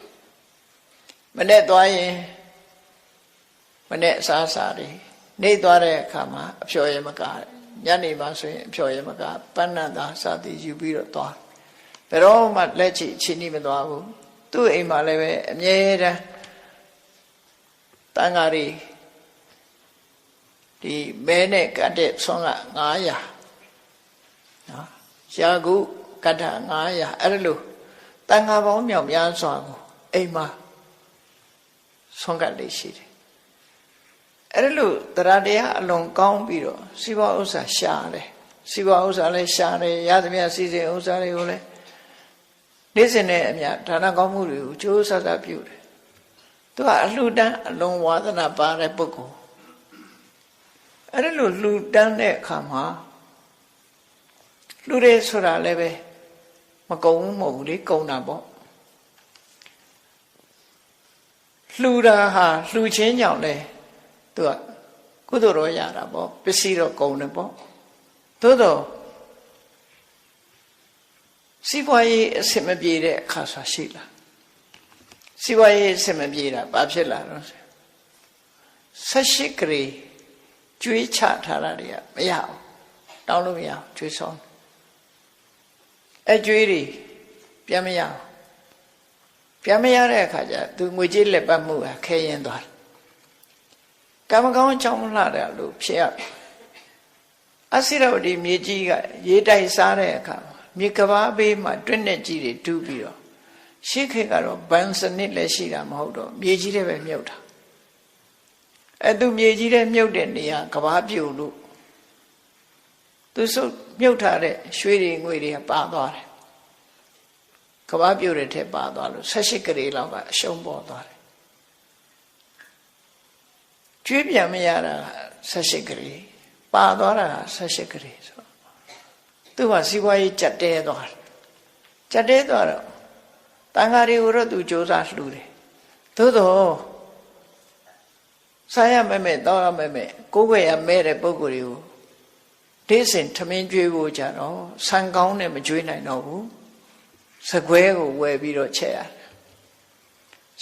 မနေ့သွားရင်မနေ့အစားစားတယ်နေ့သွားတဲ့အခါမှာအဖျော်ရမကညနေမှာဆိုရင်အဖျော်ရမကပဏ္ဏသာစသည်ယူပြီးတော့သွားဘယ်တော့မှလက်ချအချင်းကြီးမသွားဘူးသူ့အိမ်မှာလည်းပဲအမြဲတမ်းတန်ဃာတွေဒီမဲနဲ့ကတ်တဲ့ဆွမ်းက900နော်ရာခုကတ်တာ900အဲ့လိုတန်ဃာပေါင်းမြောက်များစွာကိုအိမ်မှာဆွမ်းကတ်လေးရှိတယ်အဲ့လိုတရားတရားအလွန်ကောင်းပြီးတော့စီးပွားဥစ္စာရှာတယ်စီးပွားဥစ္စာလည်းရှာတယ်ရသမျှစီစဉ်ဥစ္စာတွေကိုလည်းနေ့စဉ်နဲ့အမျှဒါနကောင်းမှုတွေကိုကြိုးစားစားပြုတယ်သူကအလှူဒန်းအလွန်ဝါသနာပါတဲ့ပုဂ္ဂိုလ်အဲ့လိုလှူဒန်းတဲ့အခါမှာလှူတယ်ဆိုတာလည်းပဲမကုန်ဘူးမဟုတ်ဘူးလေကုန်တာပေါ့လှူတာဟာလှူခြင်းကြောင့်လေသူကကုသိုလ်တော့ရတာပေါ့ပစ္စည်းတော့ကုန်တယ်ပေါ့သို့တော့စီးပွားရေးအဆင်မပြေတဲ့အခါဆိုရှိလားစီးပွားရေးအဆင်မပြေတာဘာဖြစ်လာတော့18 ဂရေကျွေးချထားတာတွေကမရဘူးတောင်းလို့မရဘူးကျွေးဆောင်အကျွေးတွေပြန်မရဘူးပြန်မရတဲ့အခါကျသူငွေကြေးလက်ပတ်မှုဟာခဲရင်သွားတယ်ကံမကောင်းကြောင့်လှတယ်လို့ဖြစ်ရအစိရဝတီမြေကြီးကရေတိုက်စားတဲ့အခါမြေကဘာဘေးမှာတွင်းနဲ့ကြီးတွေတူးပြီးတော့ရှေ့ခေတ်ကတော့ဘန်စနစ်လည်းရှိတာမဟုတ်တော့မြေကြီးတွေပဲမြုပ်တာအဲ့သူမြေကြီးတွေမြုပ်တဲ့နေရာကဘာပြိုလို့သူစုပ်မြုပ်ထားတဲ့ရွှေတွေငွေတွေကပါသွားတယ်ကဘာပြိုတဲ့ထက်ပါသွားလို့18 ဂရေလောက်ကအရှုံးပေါ်သွားတယ်ကျွေးပြန်မရတာ18 ဂရေပါသွားတာ18 ဂရေဆိုသူကစီးပွားရေးကြက်တဲသွားတယ်ကြက်တဲသွားတော့တန်ဃာတွေကိုတော့သူစ조사လှူတယ်သို့တော့စားရမဲ့တောင်းရမဲ့ကိုယ်ွယ်ရမဲ့တဲ့ပုဂ္ဂိုလ်တွေကိုဒေးစင်ထမင်းကျွေးဖို့ကြတော့ဆန်ကောင်းနဲ့မကျွေးနိုင်တော့ဘူးစကွဲကိုဝယ်ပြီးတော့ချက်ရတယ်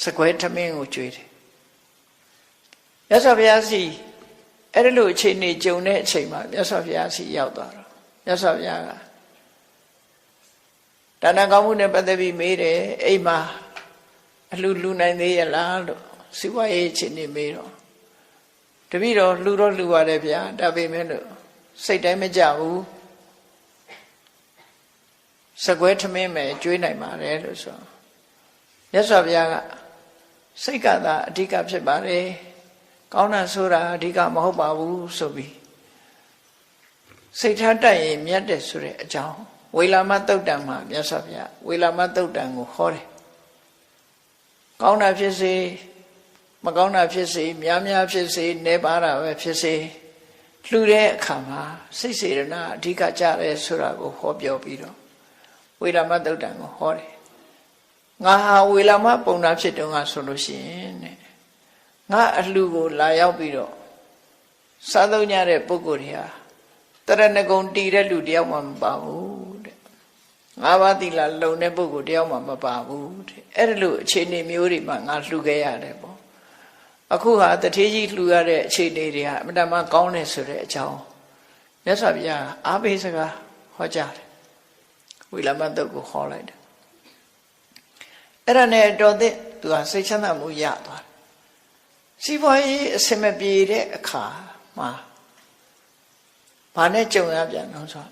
စကွဲထမင်းကိုကျွေးတယ်မြတ်စွာဘုရားစီအဲ့ဒီလိုအခြေအနေကြုံတဲ့အချိန်မှာမြတ်စွာဘုရားစီရောက်သွားတော့မြတ်စွာဘုရားကဒါနကောင်းမှုနဲ့ပတ်သက်ပြီးမေးတယ်အိမ်မှာအလှလူနိုင်သေးရလားလို့စီဝါရေးအခြေအနေမေးတော့တပည့်တော်လှတော့လှပါတယ်ဗျာဒါပေမဲ့လို့စိတ်တိုင်းမကြဘူးစကွဲထမင်းမယ်ကျွေးနိုင်ပါတယ်လို့ဆိုမြတ်စွာဘုရားကစိတ်ကသာအဓိကဖြစ်ပါတယ်ကောင်းတာဆိုတာအဓိကမဟုတ်ပါဘူးဆိုပြီးစိတ်ထားတက်ရင်မြတ်တယ်ဆိုတဲ့အကြောင်းဝေလာမသုတ်တံမှာမြတ်စွာဘုရားဝေလာမသုတ်တံကိုဟောတယ်ကောင်းတာဖြစ်စေမကောင်းတာဖြစ်စေများများဖြစ်စေနေပါတာပဲဖြစ်စေလှူတဲ့အခါမှာစိတ်စေတနာအဓိကကြတယ်ဆိုတာကိုဟောပြောပြီးတော့ဝေလာမသုတ်တံကိုဟောတယ်ငါဟာဝေလာမပုံနာဖြစ်တုန်းကဆိုလို့ရှိရင်တဲ့ငါအလှကိုလာရောက်ပြီးတော့စားသုံးကြတဲ့ပုဂ္ဂိုလ်တွေဟာတရဏဂုံတည်တဲ့လူတယောက်မှမပါဘူးတဲ့ငါးပါးသီလလုံတဲ့ပုဂ္ဂိုလ်တယောက်မှမပါဘူးတဲ့အဲ့ဒီလိုအခြေအနေမျိုးတွေမှာငါလှူခဲ့ရတယ်ပေါ့အခုဟာတထေးကြီးလှူရတဲ့အခြေအနေတွေဟာအမှန်တမ်းကောင်းတယ်ဆိုတဲ့အကြောင်းမြတ်စွာဘုရားအားပေးစကားဟောကြားတယ်ဝိလမတုတ်ကိုဟောလိုက်တယ်အဲ့ဒါနဲ့တော်တဲ့သူကစိတ်ချမ်းသာမှုရသွားတယ်စီးပွားရေးအဆင်မပြေတဲ့အခါမှာဘာနဲ့ကြုံရပြန်တော့ဆို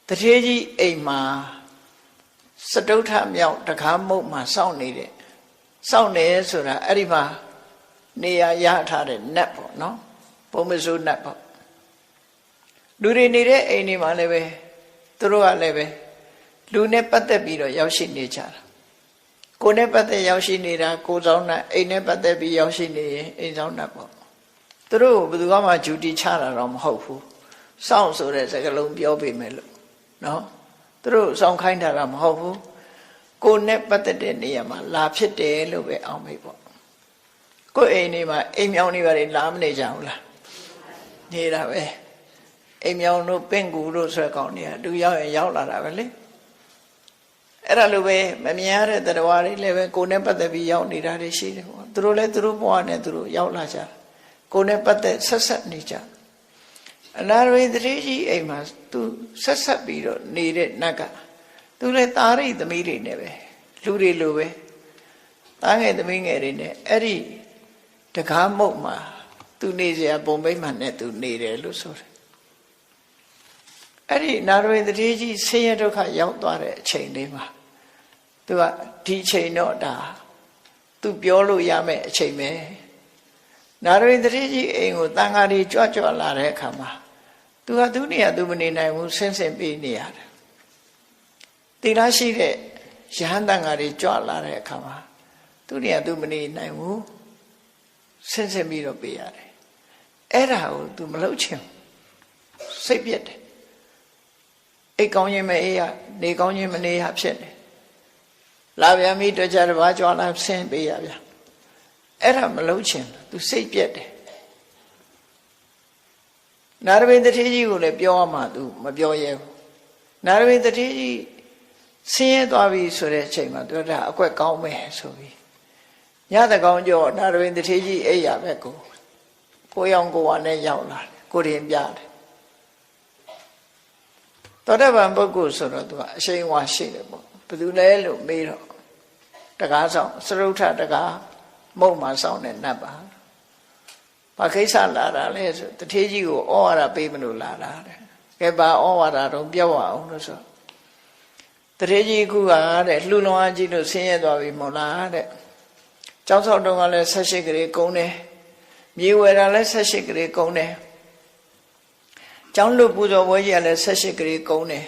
တထေးကြီးအိမ်မှာစတုထမြောက်တကားမုတ်မှာစောင့်နေဆိုတာအဲ့ဒီမှာနေရာရထားတဲ့နတ်ပေါ့နော်ပုံမစိုးနတ်ပေါ့လူတွေနေတဲ့အိမ်တွေမှာလည်းပဲသူတို့ကလည်းပဲလူနဲ့ပတ်သက်ပြီးတော့ရောက်ရှိနေကြတာကိုယ်နဲ့ပတ်သက်ရောက်ရှိနေတာကိုယ်ဆောင်နတ်အိမ်နဲ့ပတ်သက်ပြီးရောက်ရှိနေရင်အိမ်ဆောင်နတ်ပေါ့သူတို့ဘယ်သူမှဂျူတီချတာတော့မဟုတ်ဘူးစောင့်ဆိုတဲ့စကားလုံးပြောပေမဲ့လို့ နော်သူတို့ဆောင်ခိုင်းတာမဟုတ်ဘူးကိုယ်နဲ့ပတ်သက်တဲ့နေရာမှာလာဖြစ်တယ်လို့ပဲအောင်မိပေါ့ကိုယ်အိမ်နေမှာအိမ်မြောင်နေပါလေလာမနေကြဘူးလားနေတာပဲအိမ်မြောင်တို့ပင့်ကူတို့ဆွဲကောင်းနေတာသူရောက်ရင်ရောက်လာတာပဲလေအဲ့ဒါလိုပဲမမြင်ရတဲ့တရားတွေလည်းပဲကိုယ်နဲ့ပတ်သက်ပြီးရောက်နေတာတွေရှိတယ်ပေါ့သူတို့လည်းသူတို့ဘဝနဲ့သူတို့ရောက်လာကြကိုယ်နဲ့ပတ်သက်ဆက်ဆက်နေကြအနာရိတတိကြီးအိမ်မှာသူဆက်ဆက်ပြီးတော့နေတဲ့နတ်ကသူလည်းသားရိသမီးတွေနဲ့ပဲလူတွေလိုပဲသားငယ်သမီးငယ်တွေနဲ့အဲ့ဒီတကားမုတ်မှာသူနေစရာပုံပိတ်မှန်နဲ့သူနေတယ်လို့ဆိုတယ်အဲ့ဒီနာရိတတိကြီးဆင်းရဲဒုက္ခရောက်သွားတဲ့အချိန်လေးမှာသူကဒီအချိန်တော့ဒါသူပြောလို့ရမယ့်အချိန်ပဲနာရိတတိကြီးအိမ်ကိုတန်ဃာတွေကြွကြွလာတဲ့အခါမှာသူကသူ့နေရာသူမနေနိုင်ဘူးဆင်းဆင်းပြီးနေရတယ်တိလားရှိတဲ့ရဟန်းတန်ဃာတွေကြွလာတဲ့အခါမှာသူ့နေရာသူမနေနိုင်ဘူးဆင်းဆင်းပြီးတော့ပေးရတယ်အဲ့ဒါကိုသူမလုပ်ချင်စိတ်ပြက်တယ်အိတ်ကောင်းခြင်းမအေးရနေကောင်းခြင်းမနေရဖြစ်တယ်လာပြန်ပြီတကြတပါးကြွလာဆင်းပေးရဗျာအဲ့ဒါမလုပ်ချင်သူစိတ်ပြက်တယ်နာရဝိတ္တိကြီးကိုလည်းပြောမှသူမပြောရဲဘူးနာရဝိတ္တိကြီးဆင်းရဲသွားပြီဆိုတဲ့အချိန်မှာသူကဒါအကွက်ကောင်းမယ်ဆိုပြီးညတကောင်ကျော်နာရဝိတ္တိကြီးအိပ်ရပဲကိုရောင်ကိုဝါနဲ့ရောက်လာတယ်ကိုရင်ပြတယ်သောတပန်ပုဂ္ဂိုလ်ဆိုတော့သူကအရှိန်ဝါရှိတယ်ပေါ့ဘယ်သူလဲလို့မေးတော့တကားဆောင်စရုထတကားမုံမှာဆောင်တဲ့နတ်ပါဘာကိစ္စလာတာလဲဆိုတထေးကြီးကိုဩဝါဒပေးမလို့လာတာတဲ့ကဲဘာဩဝါဒတော့ပြောအောင်လို့ဆိုတထေးကြီးကတဲ့လှူလွန်အားကြီးလို့ဆင်းရဲသွားပြီမဟုတ်လားတဲ့ကျောင်းဆောက်တုန်းကလည်း18ကလေးကုန်းတယ်မြေဝယ်တာလည်း18ကလေးကုန်းတယ်ကျောင်းလူပူဇော်ပွဲကြီးကလည်း18ကလေးကုန်းတယ်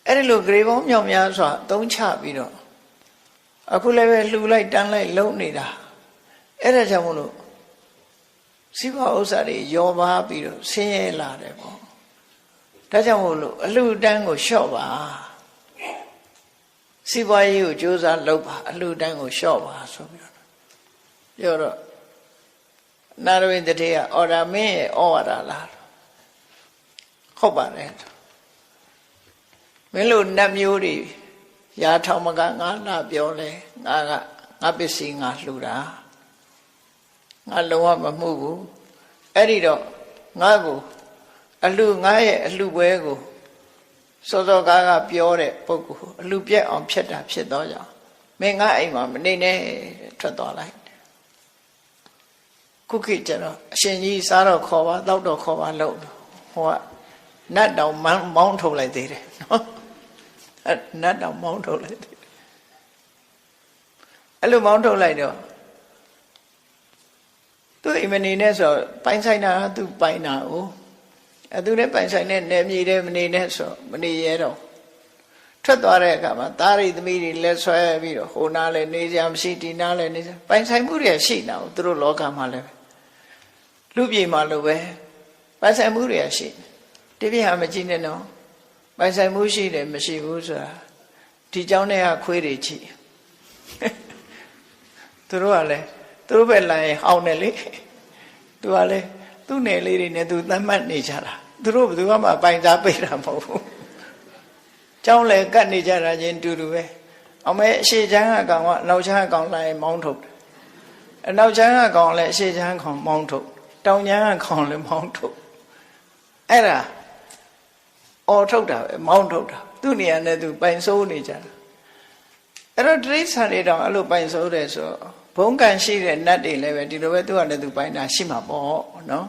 အဲ့ဒီလိုဂရေပေါင်းမြောက်များစွာသုံးချပြီးတော့အခုလည်းပဲလှူလိုက်တန်းလိုက်လုံနေတာအဲ့ဒါကြောင့်မလို့စိဘဥစ္စာတွေယောပါပြီးတော့ဆင်းရဲလာတယ်ပေါ့ဒါကြောင့်မို့လို့အလှူတန်းကိုလျှော့ပါစိဘရေးကိုကြိုးစားလုပ်ပါအလှူတန်းကိုလျှော့ပါဆိုပြီးတော့ပြောတော့နာရဝိတ္တိကအော်ဒါမင်းရဲ့ဩဝါဒလားဟုတ်ပါတယ်မင်းတို့နတ်မျိုးတွေရာထောင်မကငါလာပြောလဲငါပစ္စည်းငါလှူတာငါလုံးဝမမှုဘူးအဲ့ဒီတော့ငါကိုငါရဲ့အလှပွဲကိုစောစောကားကပြောတဲ့ပုဂ္ဂိုလ်အလှပြက်အောင်ဖြတ်တာဖြစ်တော့ကြောင့်မင်းငါအိမ်မှာမနေနဲ့ထွက်သွားလိုက်ခုခေတ်ကျတော့အရှင်ကြီးစားတော့ခေါ်ပါတောက်တော့ခေါ်ပါလို့ဟိုကနတ်တောင်မောင်းထုတ်လိုက်သေးတယ်နော်နတ်တောင်မောင်းထုတ်လိုက်သေးတယ်အဲ့လိုမောင်းထုတ်လိုက်တော့သူအိမ်မနေနဲ့ဆိုပိုင်ဆိုင်တာသူပိုင်တာ哦သူလည်းပိုင်ဆိုင်တဲ့နယ်မြေတွေမနေနဲ့ဆိုမနေရတော့ထွက်သွားတဲ့အခါမှာသားရိသမီးတွေလက်ဆွဲပြီးတော့ဟိုနားလည်းနေကြမရှိဒီနားလည်းနေကြပိုင်ဆိုင်မှုတွေရှိတာ哦သူတို့လောကမှာလည်းလူပြေမှာလိုပဲပိုင်ဆိုင်မှုတွေရှိဒီပြဟာမကြည့်နဲ့နော်ပိုင်ဆိုင်မှုရှိတယ်မရှိဘူးဆိုတာဒီเจ้าနဲ့ကခွေးတွေကြည့်သူတို့ကလည်းသူတို့ပဲလာရင်ဟောင်းတယ်လေသူကလည်းသူ့နယ်လေးတွေနဲ့သူသတ်မှတ်နေကြတာသူတို့ဘယ်သူမှပိုင်စားပိတ်တာမဟုတ်ဘူးเจ้าလည်းကတ်နေကြတာချင်းတူတူပဲအောင်မဲအရှိချမ်းကကောင်ကနောက်ချမ်းကောင်လာရင်မောင်းထုတ်တယ်အနောက်ချမ်းကကောင်လည်းအရှိချမ်းကောင်မောင်းထုတ်တောင်ချမ်းကကောင်လည်းမောင်းထုတ်အဲ့ဒါအော်ထုတ်တာပဲမောင်းထုတ်တာသူ့နေရာနဲ့သူပိုင်စိုးနေကြတာအဲ့တော့တိရစ္ဆာန်တွေတောင်အဲ့လိုပိုင်စိုးတယ်ဆိုဘုံကံရှိတဲ့နတ်တွေလည်းပဲဒီလိုပဲသူကလည်းသူပိုင်တာရှိမှာပေါ့နော်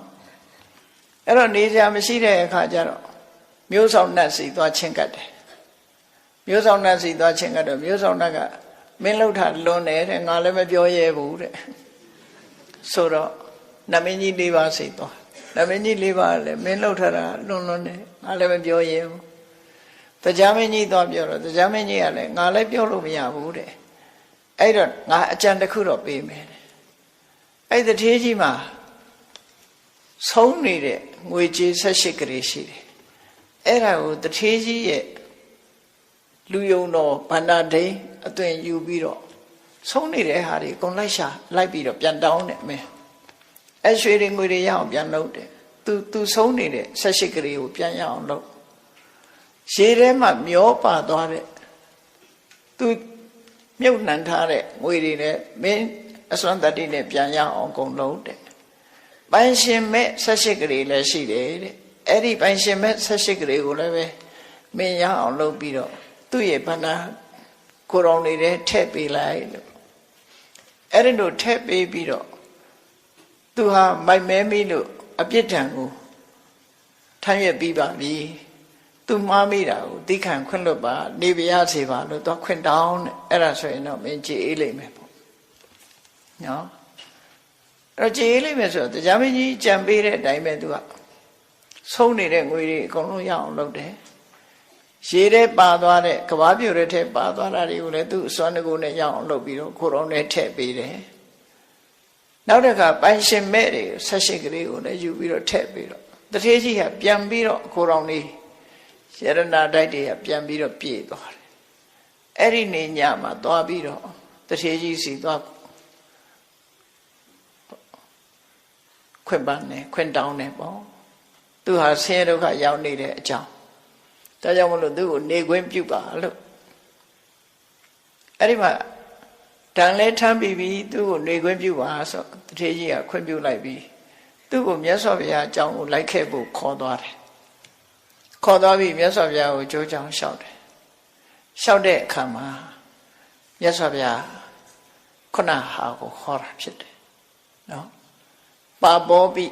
အဲ့တော့နေကြမရှိတဲ့အခါကျတော့မျိုးဆောင်နတ်စီသွားချင်းကတ်တယ်မျိုးဆောင်နတ်စီသွားချင်းကတ်တော့မျိုးဆောင်နတ်ကမင်းလှုပ်တာလွန်တယ်တဲ့ငါလည်းမပြောရဲဘူးတဲ့ဆိုတော့နမင်းကြီး၄ပါးစိတ်သွားနမင်းကြီး၄ပါးလည်းမင်းလှုပ်ထားတာလွန်တယ်ငါလည်းမပြောရဲဘူးတရားမင်းကြီးသွားပြောတော့တရားမင်းကြီးကလည်းငါလည်းပြောလို့မရဘူးတဲ့အဲ့တော့ငါအကြံတစ်ခုတော့ပေးမယ်အဲ့တထေးကြီးမှာဆုံးနေတဲ့ငွေကြေး18ကလေးရှိတယ် အဲ့ဒါကိုတထေးကြီးရဲ့လူယုံတော်ဗန္ဒာဒိန်အသွင်ယူပြီးတော့ဆုံးနေတဲ့ဟာတွေအကုန်လိုက်ရှာလိုက်ပြီးတော့ပြန်တောင်းတယ်မင်းအဲ့ရွှေတွေငွေတွေရအောင်ပြန်လုပ်တယ်သူဆုံးနေတဲ့ဆက်ရှိကလေးကိုပြန်ရအောင်လုပ်ရေထဲမှာမျောပါသွားတဲ့သူမြုပ်နှံထားတဲ့ငွေတွေနဲ့မင်းအစွမ်းတတ္တိနဲ့ပြန်ရအောင်ကုန်လုပ်တယ်ပိုင်ရှင်မဲ့ဆက်ရှိကလေးလည်းရှိတယ်တဲ့အဲ့ဒီပိုင်ရှင်မဲ့ဆက်ရှိကလေးကိုလည်းပဲမင်းရအောင်လုပ်ပြီးတော့သူ့ရဲ့ဗန္ဒာကိုယ်တော်နေတဲ့ထည့်ပေးလိုက်လို့အဲ့ဒီလိုထည့်ပေးပြီးတော့သူဟာမိုက်မဲမိလို့အပြစ်ဒဏ်ကိုထမ်းရွက်ပြီးပါပြီသူမှားမိတာကိုသိခံခွင့်လွတ်ပါနေပြရစေပါလို့သူခွင့်တောင်းတယ်အဲ့ဒါဆိုရင်တော့မင်းကြည်အေးလိမ့်မယ်ပေါ့နော်အဲ့ကြည်အေးလိမ့်မယ်ဆိုတော့တရားမင်းကြီးကြံပေးတဲ့အတိုင်းပဲသူကဆုံးနေတဲ့ငွေတွေအကုန်လုံးရအောင်လုပ်တယ်ရေထဲပါသွားတဲ့ကဘာပြိုတဲ့ထဲပါသွားတာတွေကိုလည်းသူ့အစွမ်းတကူနဲ့ရအောင်လုပ်ပြီးတော့ခိုးတော်နဲ့ထည့်ပေးတယ်နောက်တစ်ခါပိုင်ရှင်မဲ့တွေဆက်ရှိကလေးကိုလည်းယူပြီးတော့ထည့်ပြီးတော့တထေးကြီးကပြန်ပြီးတော့ခိုးတော်နေရတနာတိုက်တွေကပြန်ပြီးတော့ပြေးသွားတယ်အဲ့ဒီနေညမှာသွားပြီးတော့တထေးကြီးစီသွားခွင့်ပန်းနေခွင့်တောင်းနေပေါ့သူဟာဆင်းရဲဒုက္ခရောက်နေတဲ့အကြောင်းဒါကြောင့်မလို့သူ့ကိုနေခွင့်ပြုပါလို့အဲ့ဒီမှာတန်လဲထမ်းပြီးပြီးသူ့ကိုနေခွင့်ပြုပါဆိုတထေးကြီးကခွင့်ပြုလိုက်ပြီးသူ့ကိုမြတ်စွာဘုရားအကြောင်းကိုလိုက်ခဲ့ဖို့ခေါ်သွားတယ်ခေါ်သွားပြီးမြတ်စွာဘုရားကိုကြိုးကြောင်လျှောက်တယ်လျှောက်တဲ့အခါမှာမြတ်စွာဘုရားခုနဟာကိုဟောတာဖြစ်တယ်နော်ပါဘောပိ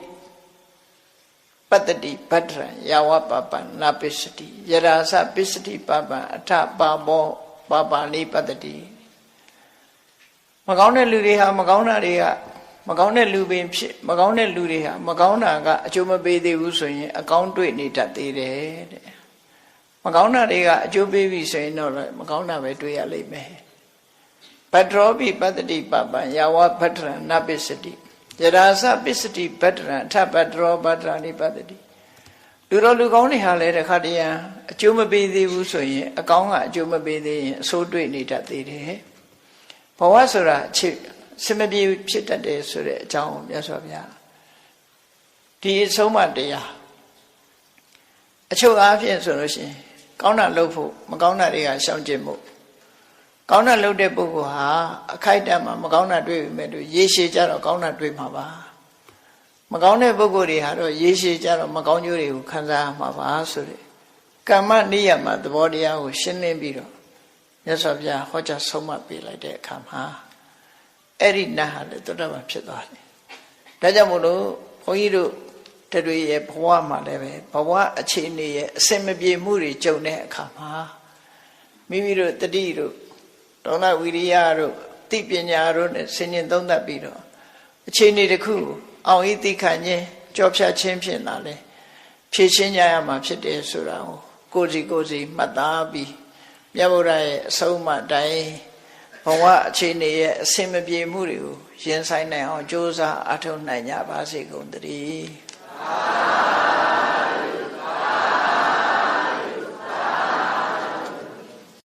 ပတ္တိဗတ္တရယာဝပပနာပစ္စတိယရာစပစ္စတိပပအထပါဘောပပနိပတ္တိမကောင်းတဲ့လူတွေဟာမကောင်းတာတွေကမကောင်းတဲ့လူပင်ဖြစ်မကောင်းတဲ့လူတွေဟာမကောင်းတာကအကျိုးမပေးသေးဘူးဆိုရင်အကောင်းတွေ့နေတတ်သေးတယ်တဲ့မကောင်းတာတွေကအကျိုးပေးပြီဆိုရင်တော့မကောင်းတာပဲတွေ့ရလိမ့်မယ်ဗတ္တောပိပတ္တိပပယာဝဗတ္တရနာပစ္စတိယရာစပစ္စတိဗတ္တရအထဗတ္တောဗတ္တရာနိပတ္တိလူတော်လူကောင်းတွေဟာလည်းတစ်ခါတည်းအကျိုးမပေးသေးဘူးဆိုရင်အကောင်းကအကျိုးမပေးသေးရင်အဆိုးတွေ့နေတတ်သေးတယ်ဘဝဆိုတာစမပြေဖြစ်တတ်တယ်ဆိုတဲ့အကြောင်းကိုမြတ်စွာဘုရားဒီအဆုံးအမတရားအချုပ်အားဖြင့်ဆိုလို့ရှိရင်ကောင်းတာလုပ်ဖို့မကောင်းတာတွေကရှောင်ကျဉ်မှုကောင်းတာလုပ်တဲ့ပုဂ္ဂိုလ်ဟာအခိုက်အတန့်မှာမကောင်းတာတွေ့ပြီမဲ့လို့ရေရှည်ကြတော့ကောင်းတာတွေ့မှာပါမကောင်းတဲ့ပုဂ္ဂိုလ်တွေဟာတော့ရေရှည်ကြတော့မကောင်းကျိုးတွေကိုခံစားရမှာပါဆိုတဲ့ကမ္မနိယမသဘောတရားကိုရှင်းလင်းပြီးတော့မြတ်စွာဘုရားဟောကြားဆုံးမပေးလိုက်တဲ့အခါမှာအဲ့ဒီနတ်ဟာလည်းသောတာပန်ဖြစ်သွားတယ်ဒါကြောင့်မို့လို့ဘုန်းကြီးတို့တွေရဲ့ဘဝမှာလည်းပဲဘဝအခြေအနေရဲ့အစင်မပြေမှုတွေကြုံတဲ့အခါမှာမိမိတို့တတိတို့ဒေါနဝိရိယတို့သိပညာတို့နဲ့ဆင်ញင်သုံးသပ်ပြီးတော့အခြေအနေတစ်ခုအောင်ဤသိခံခြင်းကြောဖြတ်ခြင်းဖြစ်လာလဲဖြည့်ရှင်းကြရမှာဖြစ်တယ်ဆိုတာကိုကိုယ်စီမှတ်သားပြီးမြတ်ဗုဒ္ဓရဲ့အဆုံးအမတိုင်းဘဝအခြေအနေရဲ့အစင်မပြေမှုတွေကိုရင်ဆိုင်နိုင်အောင်ကြိုးစားအထောက်နိုင်ကြပါစေကုန်သတည်း